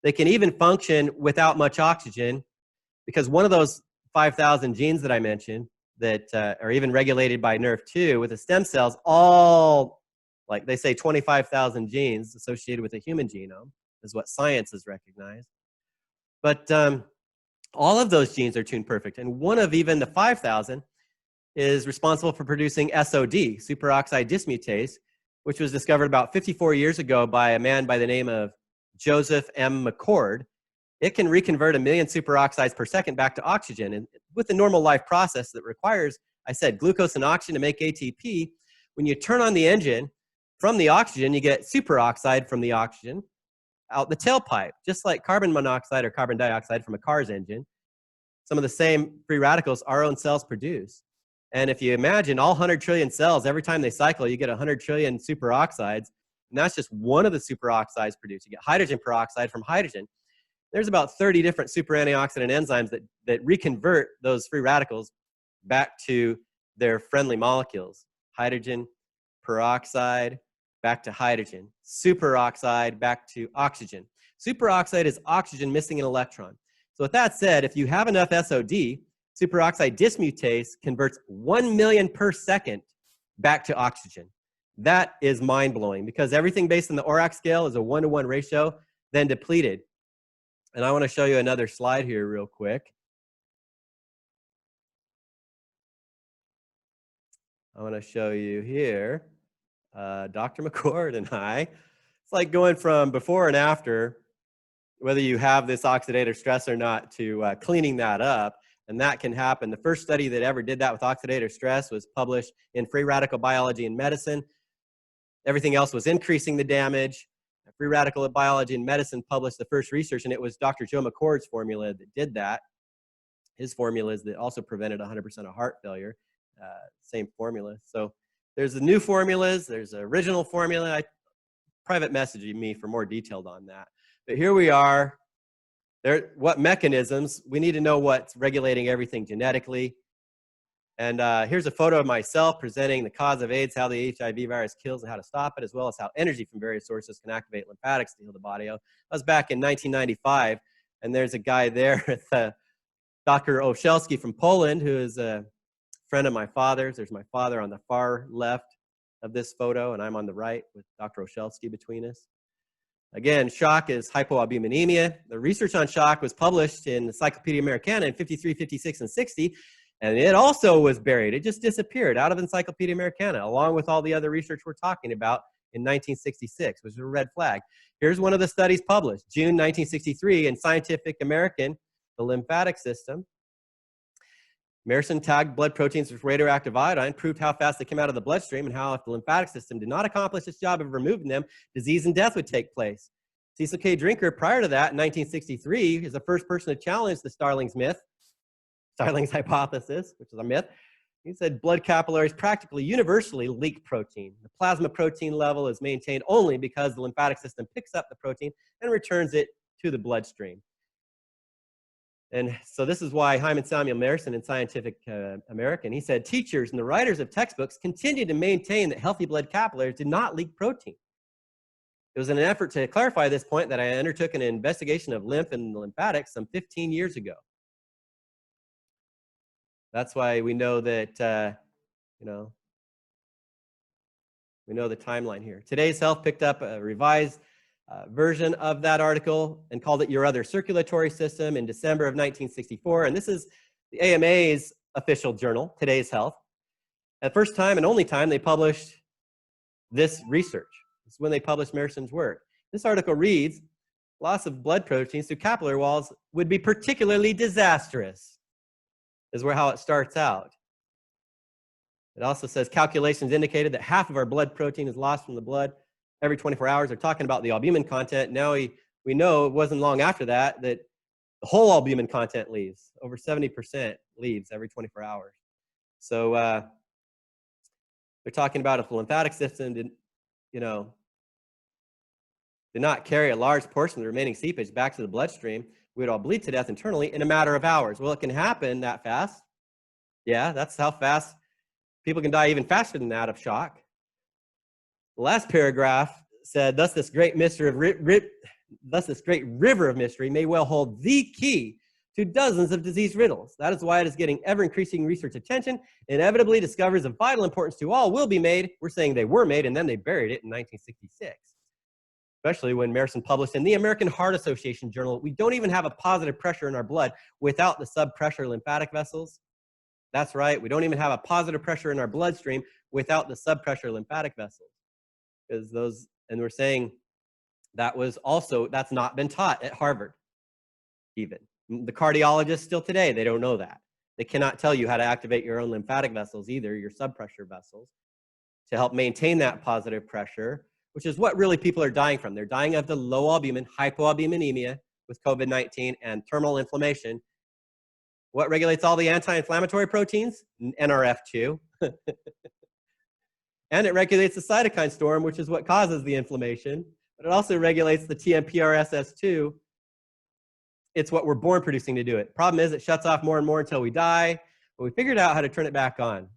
They can even function without much oxygen, because one of those 5,000 genes that I mentioned that are even regulated by NRF2 with the stem cells, all, like they say, 25,000 genes associated with a human genome is what science has recognized. But all of those genes are tuned perfect. And one of even the 5,000 is responsible for producing SOD, superoxide dismutase, which was discovered about 54 years ago by a man by the name of Joseph M. McCord. It can reconvert 1 million superoxides per second back to oxygen. And with the normal life process that requires, I said, glucose and oxygen to make ATP, when you turn on the engine, from the oxygen, you get superoxide from the oxygen out the tailpipe, just like carbon monoxide or carbon dioxide from a car's engine. Some of the same free radicals our own cells produce. And if you imagine all 100 trillion cells, every time they cycle, you get 100 trillion superoxides. And that's just one of the superoxides produced. You get hydrogen peroxide from hydrogen. There's about 30 different super antioxidant enzymes that reconvert those free radicals back to their friendly molecules. Hydrogen peroxide back to hydrogen. Superoxide back to oxygen. Superoxide is oxygen missing an electron. So with that said, if you have enough SOD, superoxide dismutase converts 1 million per second back to oxygen. That is mind-blowing, because everything based on the ORAC scale is a 1-to-1 ratio, then depleted. And I want to show you another slide here real quick. I want to show you here, Dr. McCord and I. It's like going from before and after, whether you have this oxidative stress or not, to cleaning that up. And that can happen. The first study that ever did that with oxidative stress was published in Free Radical Biology and Medicine. Everything else was increasing the damage. Free Radical Biology and Medicine published the first research, and it was Dr. Joe McCord's formula that did that. His formulas that also prevented 100% of heart failure, same formula. So there's the new formulas, there's the original formula. Private messaging me for more detailed on that. But here we are. What mechanisms? We need to know what's regulating everything genetically. And here's a photo of myself presenting the cause of AIDS, how the HIV virus kills and how to stop it, as well as how energy from various sources can activate lymphatics to heal the body. I was back in 1995, and there's a guy there with Dr. Olszewski from Poland, who is a friend of my father's. There's my father on the far left of this photo, and I'm on the right with Dr. Olszewski between us. Again, shock is hypoalbuminemia. The research on shock was published in Encyclopedia Americana in 53, 56, and 60, and it also was buried. It just disappeared out of Encyclopedia Americana, along with all the other research we're talking about in 1966, which is a red flag. Here's one of the studies published, June 1963, in Scientific American, the lymphatic system. Merson tagged blood proteins with radioactive iodine, proved how fast they came out of the bloodstream and how if the lymphatic system did not accomplish its job of removing them, disease and death would take place. Cecil K. Drinker, prior to that, in 1963, is the first person to challenge the Starling's myth, Starling's hypothesis, which is a myth. He said blood capillaries practically universally leak protein. The plasma protein level is maintained only because the lymphatic system picks up the protein and returns it to the bloodstream. And so this is why Hyman Samuel Merson in Scientific American, he said, teachers and the writers of textbooks continue to maintain that healthy blood capillaries did not leak protein. It was in an effort to clarify this point that I undertook an investigation of lymph and lymphatics some 15 years ago. That's why we know that, we know the timeline here. Today's Health picked up a revised version of that article and called it Your Other Circulatory System in December of 1964. And this is the AMA's official journal, Today's Health. At the first time and only time they published this research. This is when they published Merson's work. This article reads, loss of blood proteins through capillary walls would be particularly disastrous, is how it starts out. It also says calculations indicated that half of our blood protein is lost from the blood every 24 hours. They're talking about the albumin content. Now we know it wasn't long after that the whole albumin content leaves. Over 70% leaves every 24 hours. So they're talking about if the lymphatic system did not carry a large portion of the remaining seepage back to the bloodstream, we'd all bleed to death internally in a matter of hours. Well, it can happen that fast. Yeah, that's how fast people can die, even faster than that of shock. The last paragraph said, thus this great river of mystery may well hold the key to dozens of disease riddles. That is why it is getting ever-increasing research attention. Inevitably, discoveries of vital importance to all will be made. We're saying they were made, and then they buried it in 1966. Especially when Merson published in the American Heart Association journal, we don't even have a positive pressure in our blood without the subpressure lymphatic vessels. That's right, we don't even have a positive pressure in our bloodstream without the subpressure lymphatic vessels. Because those, and we're saying that's not been taught at Harvard, even. The cardiologists still today, they don't know that. They cannot tell you how to activate your own lymphatic vessels either, your subpressure vessels, to help maintain that positive pressure, which is what really people are dying from. They're dying of the low albumin, hypoalbuminemia with COVID-19 and terminal inflammation. What regulates all the anti-inflammatory proteins? NRF2. And it regulates the cytokine storm, which is what causes the inflammation. But it also regulates the TMPRSS2. It's what we're born producing to do it. Problem is, it shuts off more and more until we die. But we figured out how to turn it back on.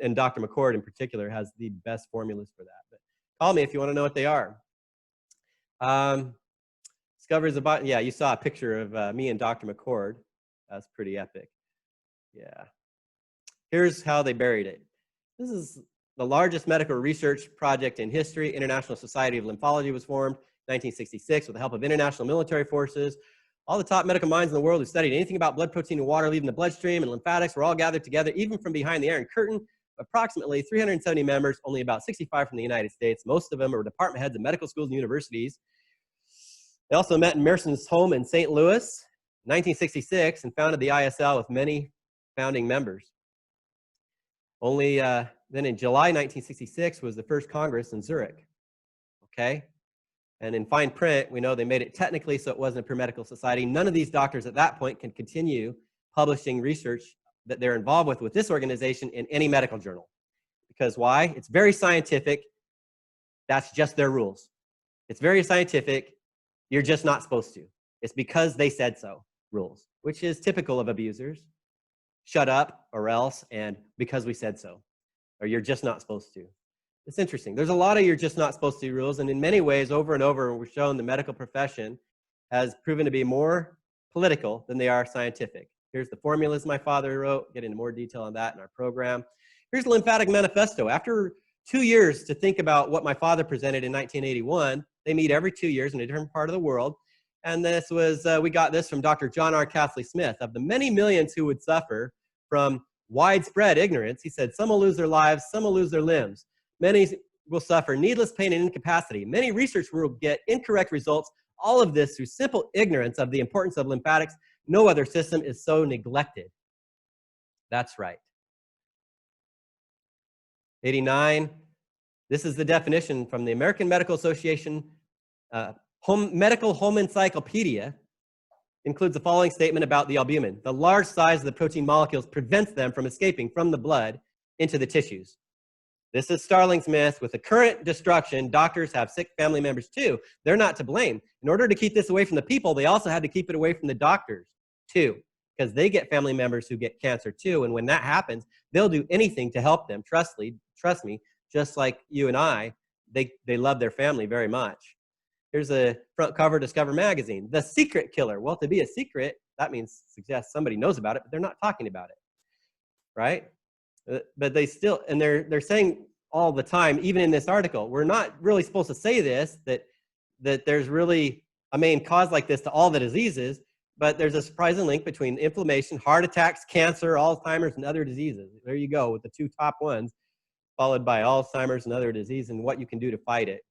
And Dr. McCord, in particular, has the best formulas for that. But call me if you want to know what they are. Discoveries about, yeah, you saw a picture of me and Dr. McCord. That's pretty epic. Yeah. Here's how they buried it. This is the largest medical research project in history. International Society of Lymphology was formed in 1966 with the help of international military forces. All the top medical minds in the world who studied anything about blood protein and water leaving the bloodstream and lymphatics were all gathered together, even from behind the Iron Curtain, approximately 370 members, only about 65 from the United States. Most of them are department heads of medical schools and universities. They also met in Merson's home in St. Louis in 1966 and founded the ISL with many founding members. Only then in July 1966 was the first Congress in Zurich, okay? And in fine print, we know they made it technically so it wasn't a pre-medical society. None of these doctors at that point can continue publishing research that they're involved with this organization in any medical journal. Because why? It's very scientific. That's just their rules. It's very scientific. You're just not supposed to. It's because they said so rules, which is typical of abusers. Shut up or else, and because we said so, or you're just not supposed to. It's interesting. There's a lot of you're just not supposed to rules, and in many ways, over and over, we're shown the medical profession has proven to be more political than they are scientific. Here's the formulas my father wrote. Get into more detail on that in our program. Here's the lymphatic manifesto. After 2 years to think about what my father presented in 1981, they meet every 2 years in a different part of the world. And this was, we got this from Dr. John R. Castley Smith. Of the many millions who would suffer from widespread ignorance, he said, some will lose their lives, some will lose their limbs. Many will suffer needless pain and incapacity. Many researchers will get incorrect results. All of this through simple ignorance of the importance of lymphatics. No other system is so neglected. That's right. 89. This is the definition from the American Medical Association Medical Home Encyclopedia. Includes the following statement about the albumin. The large size of the protein molecules prevents them from escaping from the blood into the tissues. This is Starling's myth. With the current destruction, doctors have sick family members too. They're not to blame. In order to keep this away from the people, they also had to keep it away from the doctors too, because they get family members who get cancer too. And when that happens, they'll do anything to help them. Trust me, just like you and I, they love their family very much. Here's a front cover, Discover magazine. The secret killer. Well, to be a secret, that means suggests somebody knows about it, but they're not talking about it, right? But they still, and they're saying all the time, even in this article, we're not really supposed to say this, that there's really a main cause like this to all the diseases, but there's a surprising link between inflammation, heart attacks, cancer, Alzheimer's, and other diseases. There you go with the two top ones, followed by Alzheimer's and other disease, and what you can do to fight it.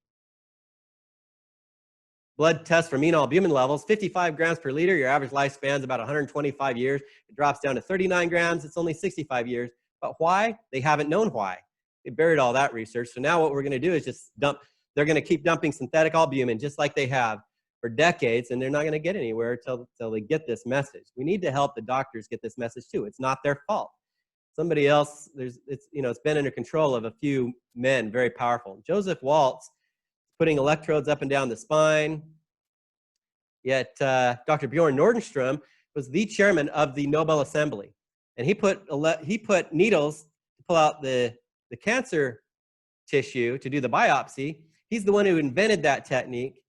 Blood tests for mean albumin levels, 55 grams per liter. Your average lifespan is about 125 years. It drops down to 39 grams. It's only 65 years. But why? They haven't known why. They buried all that research. So now what we're going to do is just dump. They're going to keep dumping synthetic albumin just like they have for decades, and they're not going to get anywhere until they get this message. We need to help the doctors get this message too. It's not their fault. Somebody else, it's been under control of a few men, very powerful. Joseph Waltz putting electrodes up and down the spine. Yet Dr. Bjorn Nordenstrom was the chairman of the Nobel Assembly. And he put needles to pull out the cancer tissue to do the biopsy. He's the one who invented that technique.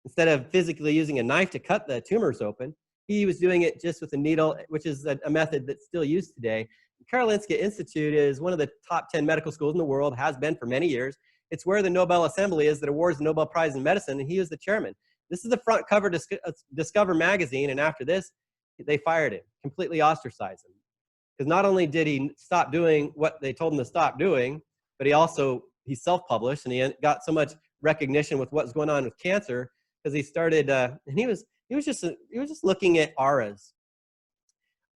Instead of physically using a knife to cut the tumors open, he was doing it just with a needle, which is a method that's still used today. Karolinska Institute is one of the top 10 medical schools in the world, has been for many years. It's where the Nobel Assembly is that awards the Nobel Prize in Medicine, and he was the chairman. This is the front cover Discover magazine, and after this, they fired him, completely ostracized him. Because not only did he stop doing what they told him to stop doing, but he self-published, and he got so much recognition with what's going on with cancer because he started, and he was just looking at auras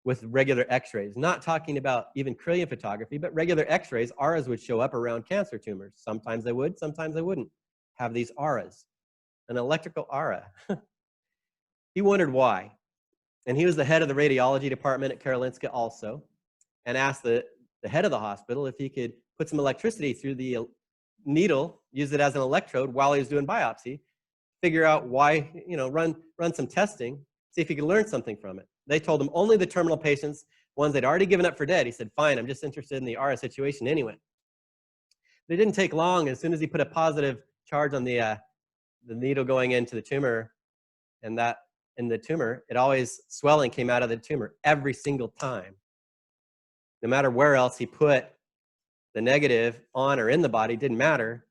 with regular X-rays, not talking about even Kirlian photography, but regular X-rays. Auras would show up around cancer tumors. Sometimes they would, sometimes they wouldn't have these auras, an electrical aura. He wondered why. And he was the head of the radiology department at Karolinska also, and asked the head of the hospital if he could put some electricity through the needle, use it as an electrode while he was doing biopsy, figure out why, run some testing, see if he could learn something from it. They told him only the terminal patients, ones they'd already given up for dead. He said, fine, I'm just interested in the aura situation anyway. But it didn't take long. As soon as he put a positive charge on the needle going into the tumor, and that in the tumor, swelling came out of the tumor every single time. No matter where else he put the negative on or in the body, didn't matter.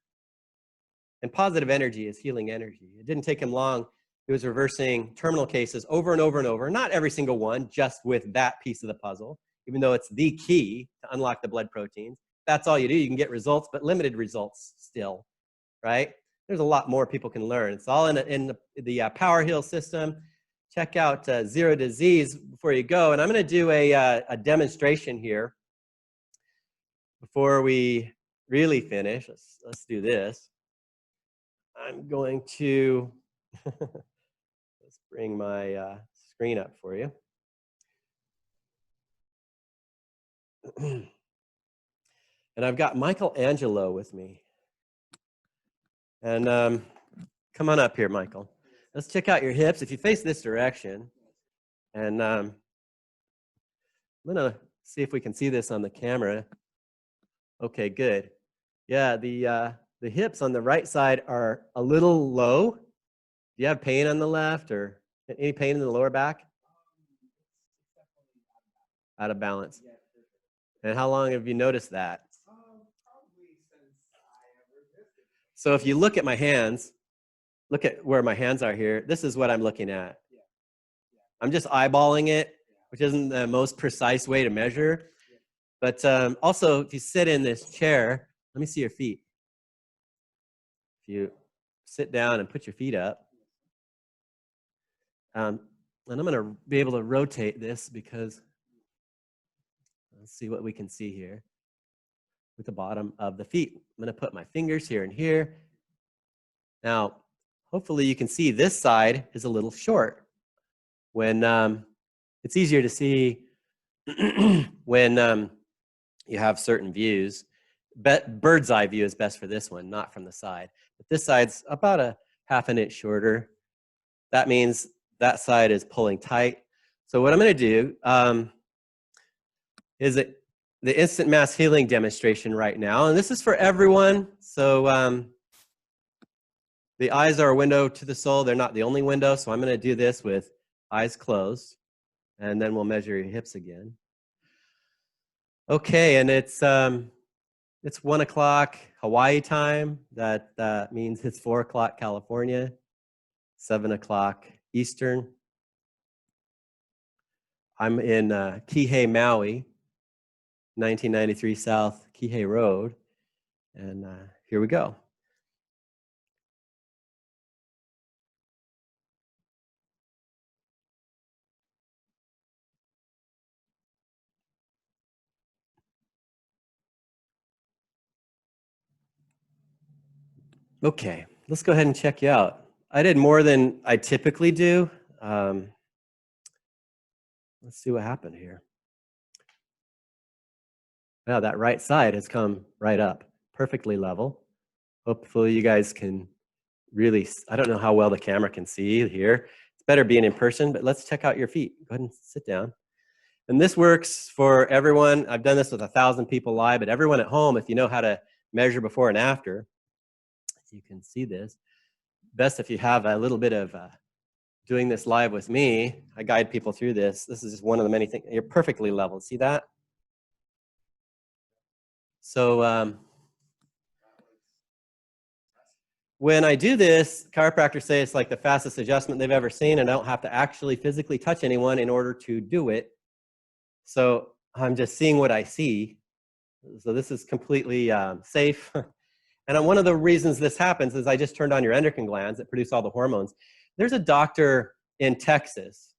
And positive energy is healing energy. It didn't take him long. He was reversing terminal cases over and over and over. Not every single one, just with that piece of the puzzle, even though it's the key to unlock the blood proteins. that's all you do, you can get results, but limited results still, right? There's a lot more people can learn. It's all in the Power Heal system. Check out Zero Disease before you go. And I'm going to do a demonstration here before we really finish. Let's do this. I'm going to let's bring my screen up for you. And I've got Michelangelo with me. And come on up here, Michael. Let's check out your hips. If you face this direction, and I'm going to see if we can see this on the camera. Okay, good. Yeah, the hips on the right side are a little low. Do you have pain on the left or any pain in the lower back? Out of balance. And how long have you noticed that? So if you look at my hands, look at where my hands are here. This is what I'm looking at. I'm just eyeballing it, which isn't the most precise way to measure. But also, if you sit in this chair, let me see your feet. If you sit down and put your feet up, and I'm going to be able to rotate this because let's see what we can see here with the bottom of the feet. I'm going to put my fingers here and here. Now, hopefully you can see this side is a little short. When it's easier to see when you have certain views. Bird's eye view is best for this one, not from the side. But this side's about a ½ inch shorter. That means that side is pulling tight. So what I'm going to do is the instant mass healing demonstration right now. And this is for everyone. So the eyes are a window to the soul. They're not the only window. So I'm going to do this with eyes closed. And then we'll measure your hips again. Okay, and it's 1 o'clock Hawaii time. That means it's 4 o'clock California, 7 o'clock Eastern. I'm in Kihei, Maui, 1993 South Kihei Road, and here we go. Okay, let's go ahead and check you out. I did more than I typically do. Let's see what happened here. Now that right side has come right up, perfectly level. Hopefully you guys can really, I don't know how well the camera can see here. It's better being in person, but let's check out your feet. Go ahead and sit down. And this works for everyone. I've done this with 1,000 people live, but everyone at home, if you know how to measure before and after, you can see this. Best if you have a little bit of doing this live with me. I guide people through this. This is just one of the many things. You're perfectly level. See that? So when I do this, chiropractors say it's like the fastest adjustment they've ever seen, and I don't have to actually physically touch anyone in order to do it. So I'm just seeing what I see. So this is completely safe. And one of the reasons this happens is I just turned on your endocrine glands that produce all the hormones. There's a doctor in Texas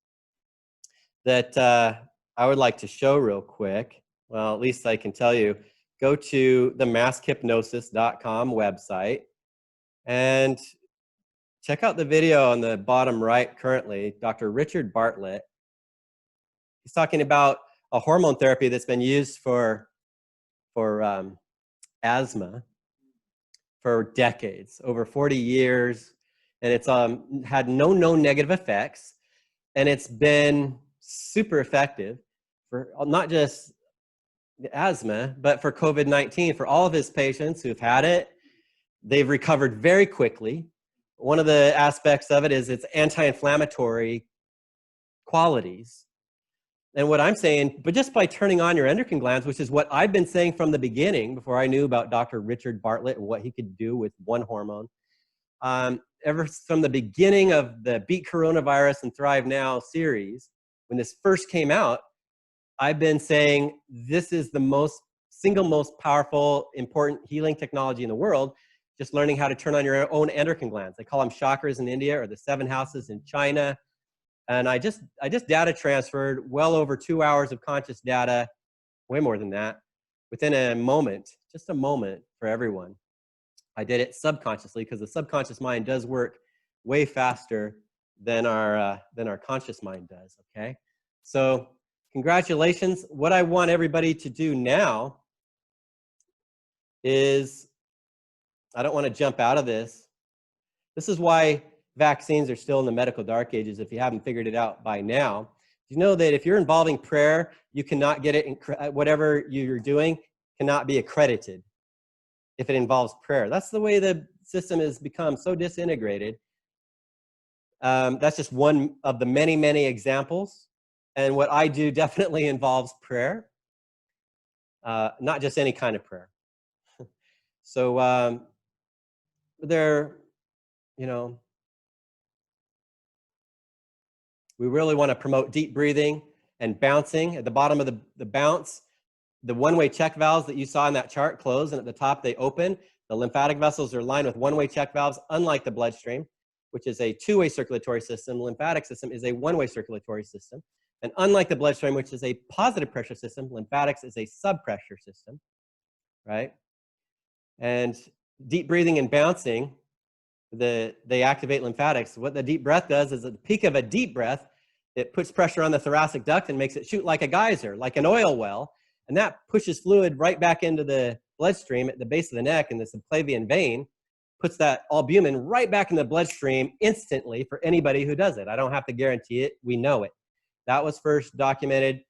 that I would like to show real quick. Well, at least I can tell you. Go to the maskhypnosis.com website and check out the video on the bottom right currently, Dr. Richard Bartlett. He's talking about a hormone therapy that's been used for asthma for decades, over 40 years, and it's had no known negative effects, and it's been super effective for not just asthma, but for COVID-19. For all of his patients who've had it, they've recovered very quickly. One of the aspects of it is its anti-inflammatory qualities. And what I'm saying, but just by turning on your endocrine glands, which is what I've been saying from the beginning, before I knew about Dr. Richard Bartlett and what he could do with one hormone, ever from the beginning of the Beat Coronavirus and Thrive Now series, when this first came out, I've been saying this is the most single most powerful, important healing technology in the world, just learning how to turn on your own endocrine glands. They call them chakras in India, or the 7 houses in China. And I just data transferred well over 2 hours of conscious data, way more than that, within a moment, just a moment for everyone. I did it subconsciously because the subconscious mind does work way faster than our conscious mind does, okay? So congratulations. What I want everybody to do now is, I don't want to jump out of this. This is why vaccines are still in the medical dark ages, if you haven't figured it out by now. You know that if you're involving prayer, you cannot get it, whatever you're doing cannot be accredited if it involves prayer. That's the way the system has become so disintegrated. That's just one of the many, many examples. And what I do definitely involves prayer, not just any kind of prayer. So there, you know, we really want to promote deep breathing and bouncing. At the bottom of the bounce, the one-way check valves that you saw in that chart close, and at the top they open. The lymphatic vessels are lined with one-way check valves, unlike the bloodstream, which is a two-way circulatory system. The lymphatic system is a one-way circulatory system. And unlike the bloodstream, which is a positive pressure system, lymphatics is a sub-pressure system, right? And deep breathing and bouncing, they activate lymphatics. What the deep breath does is at the peak of a deep breath, it puts pressure on the thoracic duct and makes it shoot like a geyser, like an oil well. And that pushes fluid right back into the bloodstream at the base of the neck in the subclavian vein, puts that albumin right back in the bloodstream instantly for anybody who does it. I don't have to guarantee it. We know it. That was first documented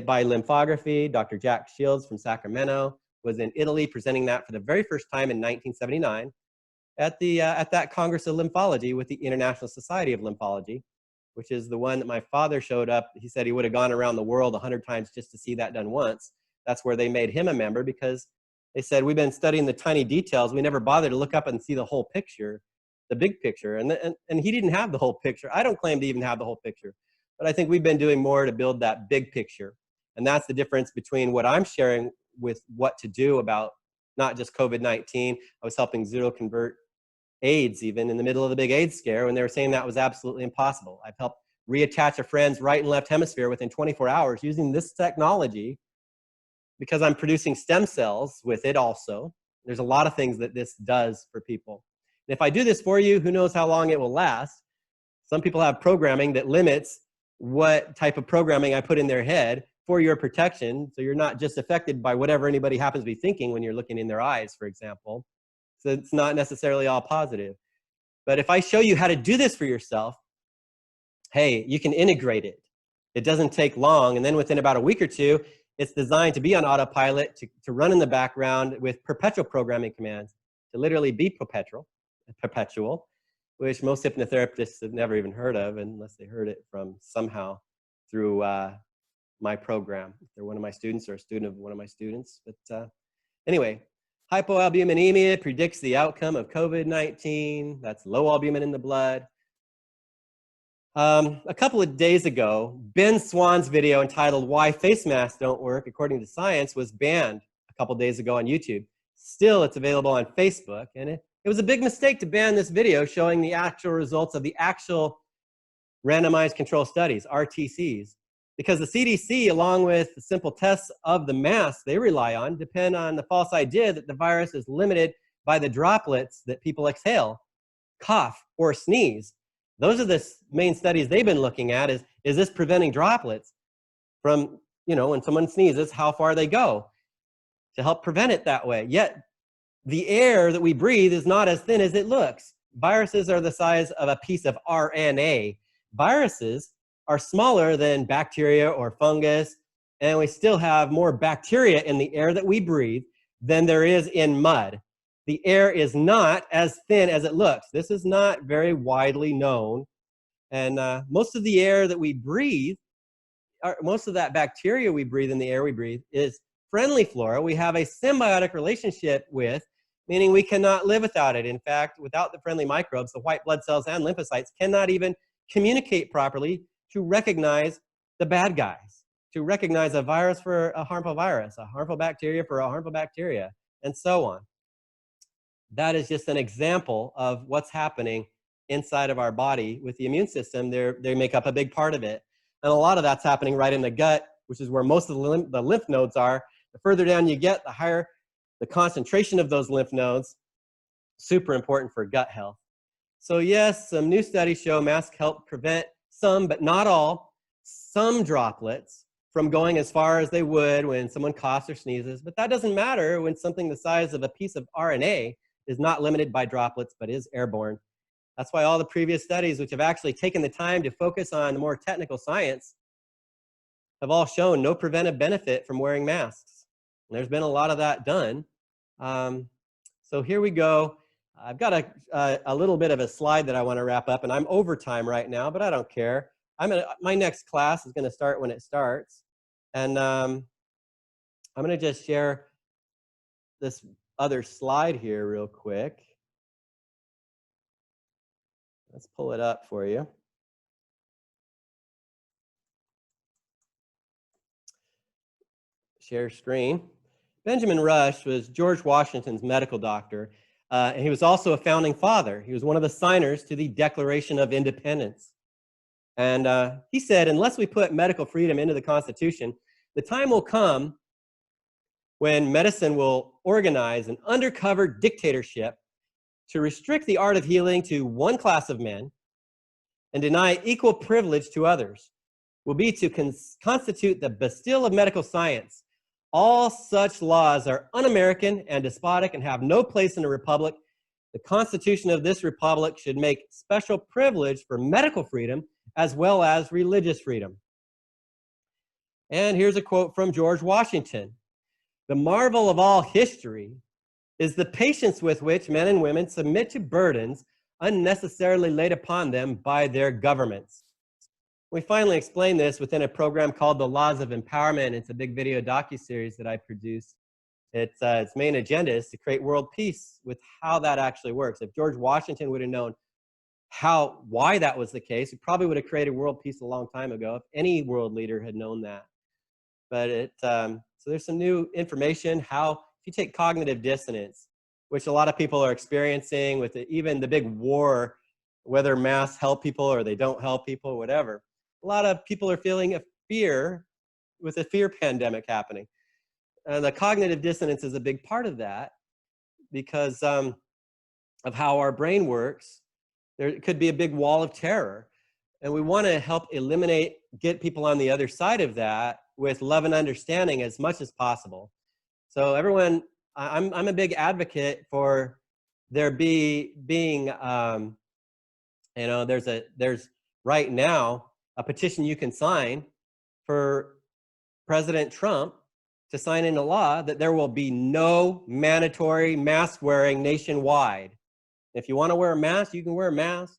by lymphography. Dr. Jack Shields from Sacramento was in Italy presenting that for the very first time in 1979 at that Congress of Lymphology with the International Society of Lymphology, which is the one that my father showed up. He said he would have gone around the world 100 times just to see that done once. That's where they made him a member, because they said, we've been studying the tiny details. We never bothered to look up and see the whole picture, the big picture. And he didn't have the whole picture. I don't claim to even have the whole picture, but I think we've been doing more to build that big picture. And that's the difference between what I'm sharing with what to do about not just COVID-19. I was helping zero convert AIDS even in the middle of the big AIDS scare when they were saying that was absolutely impossible. I've helped reattach a friend's right and left hemisphere within 24 hours using this technology because I'm producing stem cells with it also. There's a lot of things that this does for people. And if I do this for you, who knows how long it will last? Some people have programming that limits what type of programming I put in their head for your protection, so you're not just affected by whatever anybody happens to be thinking when you're looking in their eyes, for example. So it's not necessarily all positive. But if I show you how to do this for yourself, hey, you can integrate it. It doesn't take long, and then within about a week or two, it's designed to be on autopilot, to run in the background with perpetual programming commands, to literally be perpetual, which most hypnotherapists have never even heard of unless they heard it from somehow through my program. If they're one of my students or a student of one of my students. But anyway, hypoalbuminemia predicts the outcome of COVID-19. That's low albumin in the blood. A couple of days ago, Ben Swan's video entitled "Why Face Masks Don't Work According to Science" was banned a couple days ago on YouTube. Still, it's available on Facebook, and it was a big mistake to ban this video showing the actual results of the actual randomized control studies, RTCs, because the CDC, along with the simple tests of the masks they rely on, depend on the false idea that the virus is limited by the droplets that people exhale, cough, or sneeze. Those are the main studies they've been looking at, is this preventing droplets from, when someone sneezes, how far they go to help prevent it that way. Yet the air that we breathe is not as thin as it looks. Viruses are the size of a piece of RNA. Viruses are smaller than bacteria or fungus, and we still have more bacteria in the air that we breathe than there is in mud. The air is not as thin as it looks. This is not very widely known. And most of the air that we breathe, most of that bacteria we breathe in the air we breathe is friendly flora we have a symbiotic relationship with, meaning we cannot live without it. In fact, without the friendly microbes, the white blood cells and lymphocytes cannot even communicate properly to recognize the bad guys. to recognize a virus for a harmful virus, a harmful bacteria for a harmful bacteria, and so on. That is just an example of what's happening inside of our body with the immune system. They make up a big part of it. And a lot of that's happening right in the gut, which is where most of the lymph nodes are. The further down you get, the higher the concentration of those lymph nodes. Super important for gut health. So yes, some new studies show masks help prevent some, but not all, some droplets from going as far as they would when someone coughs or sneezes. But that doesn't matter when something the size of a piece of RNA is not limited by droplets, but is airborne. That's why all the previous studies, which have actually taken the time to focus on the more technical science, have all shown no preventive benefit from wearing masks. And there's been a lot of that done. So here we go. I've got a little bit of a slide that I want to wrap up, and I'm over time right now, but I don't care. My next class is going to start when it starts. And I'm going to just share this other slide here real quick. Let's pull it up for you. Share screen. Benjamin Rush was George Washington's medical doctor, and he was also a founding father. He was one of the signers to the Declaration of Independence. And he said, unless we put medical freedom into the Constitution, the time will come when medicine will organize an undercover dictatorship to restrict the art of healing to one class of men and deny equal privilege to others, will be to constitute the Bastille of medical science. All such laws are un-American and despotic and have no place in a republic. The Constitution of this republic should make special privilege for medical freedom as well as religious freedom. And here's a quote from George Washington. The marvel of all history is the patience with which men and women submit to burdens unnecessarily laid upon them by their governments. We finally explain this within a program called The Laws of Empowerment. It's a big video docuseries that I produced. Its main agenda is to create world peace with how that actually works. If George Washington would have known why that was the case, he probably would have created world peace a long time ago if any world leader had known that. But so there's some new information, if you take cognitive dissonance, which a lot of people are experiencing with even the big war, whether masks help people or they don't help people, whatever. A lot of people are feeling a fear with a fear pandemic happening. And the cognitive dissonance is a big part of that because of how our brain works. There could be a big wall of terror. And we want to help get people on the other side of that with love and understanding as much as possible. So everyone, I'm a big advocate for there being, there's right now a petition you can sign for President Trump to sign into law that there will be no mandatory mask wearing nationwide. If you want to wear a mask, you can wear a mask.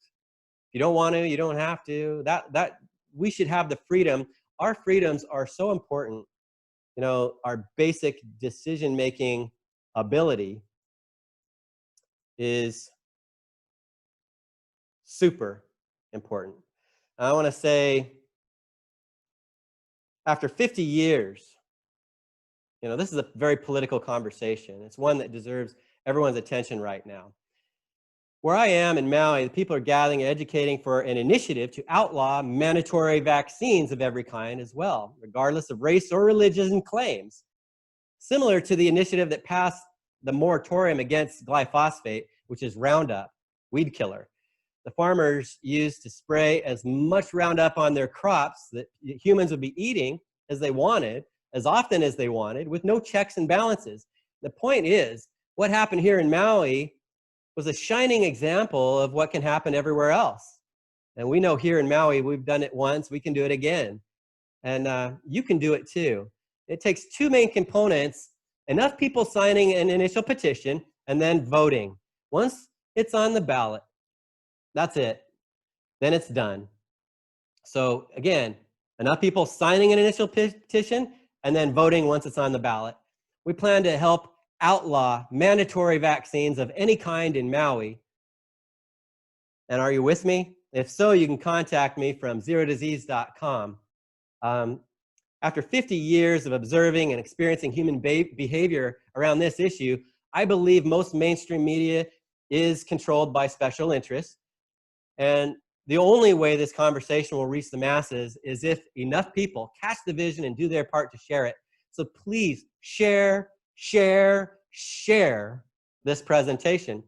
If you don't want to, you don't have to. That we should have the freedom. Our freedoms are so important. You know, our basic decision-making ability is super important. I want to say, after 50 years, this is a very political conversation. It's one that deserves everyone's attention right now. Where I am in Maui, the people are gathering and educating for an initiative to outlaw mandatory vaccines of every kind as well, regardless of race or religion claims. Similar to the initiative that passed the moratorium against glyphosate, which is Roundup, weed killer. The farmers used to spray as much Roundup on their crops that humans would be eating as they wanted, as often as they wanted, with no checks and balances. The point is, what happened here in Maui was a shining example of what can happen everywhere else. And we know here in Maui, we've done it once, we can do it again. And you can do it too. It takes two main components: enough people signing an initial petition and then voting. Once it's on the ballot, that's it. Then it's done. So again, enough people signing an initial petition and then voting once it's on the ballot. We plan to help outlaw mandatory vaccines of any kind in Maui. And are you with me? If so, you can contact me from ZeroDisease.com. After 50 years of observing and experiencing human behavior around this issue, I believe most mainstream media is controlled by special interests. And the only way this conversation will reach the masses is if enough people catch the vision and do their part to share it. So please share, share, share this presentation.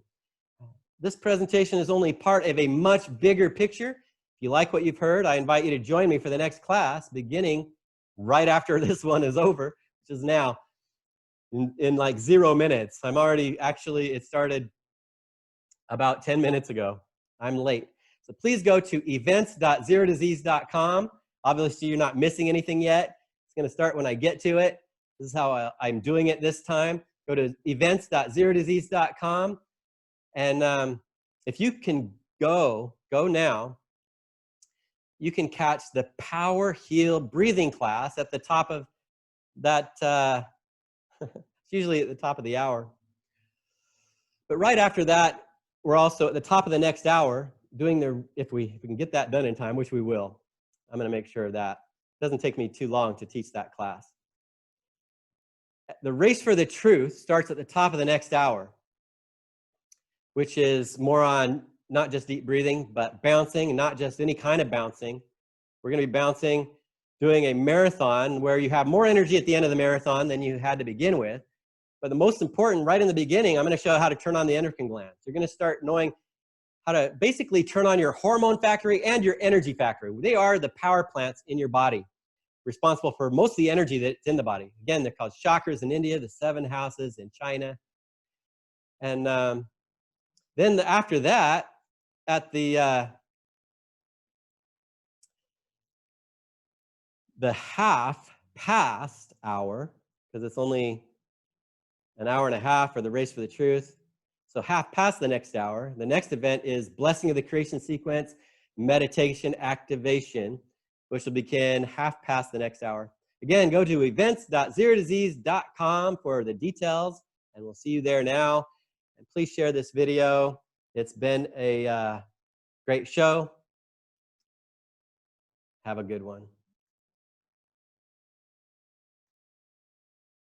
This presentation is only part of a much bigger picture. If you like what you've heard, I invite you to join me for the next class beginning right after this one is over, which is now in like 0 minutes. I'm already, actually, it started about 10 minutes ago. I'm late. So please go to events.zerodisease.com. Obviously, you're not missing anything yet. It's going to start when I get to it. This is how I'm doing it this time. Go to events.zerodisease.com. And if you can go now, you can catch the Power Heal breathing class at the top of that. It's usually at the top of the hour. But right after that, we're also at the top of the next hour doing if we can get that done in time, which we will. I'm going to make sure of that. It doesn't take me too long to teach that class. The Race for the Truth starts at the top of the next hour, which is more on not just deep breathing, but bouncing, not just any kind of bouncing. We're going to be bouncing, doing a marathon where you have more energy at the end of the marathon than you had to begin with. But the most important, right in the beginning, I'm going to show how to turn on the endocrine glands. You're going to start knowing how to basically turn on your hormone factory and your energy factory. They are the power plants in your body, responsible for most of the energy that's in the body. Again, they're called chakras in India, the 7 houses in China. And then after that, at the half past hour, because it's only an hour and a half for the Race for the Truth. So half past the next hour, the next event is Blessing of the Creation Sequence, Meditation Activation, which will begin half past the next hour. Again, go to events.zerodisease.com for the details, and we'll see you there now. And please share this video. It's been a great show. Have a good one.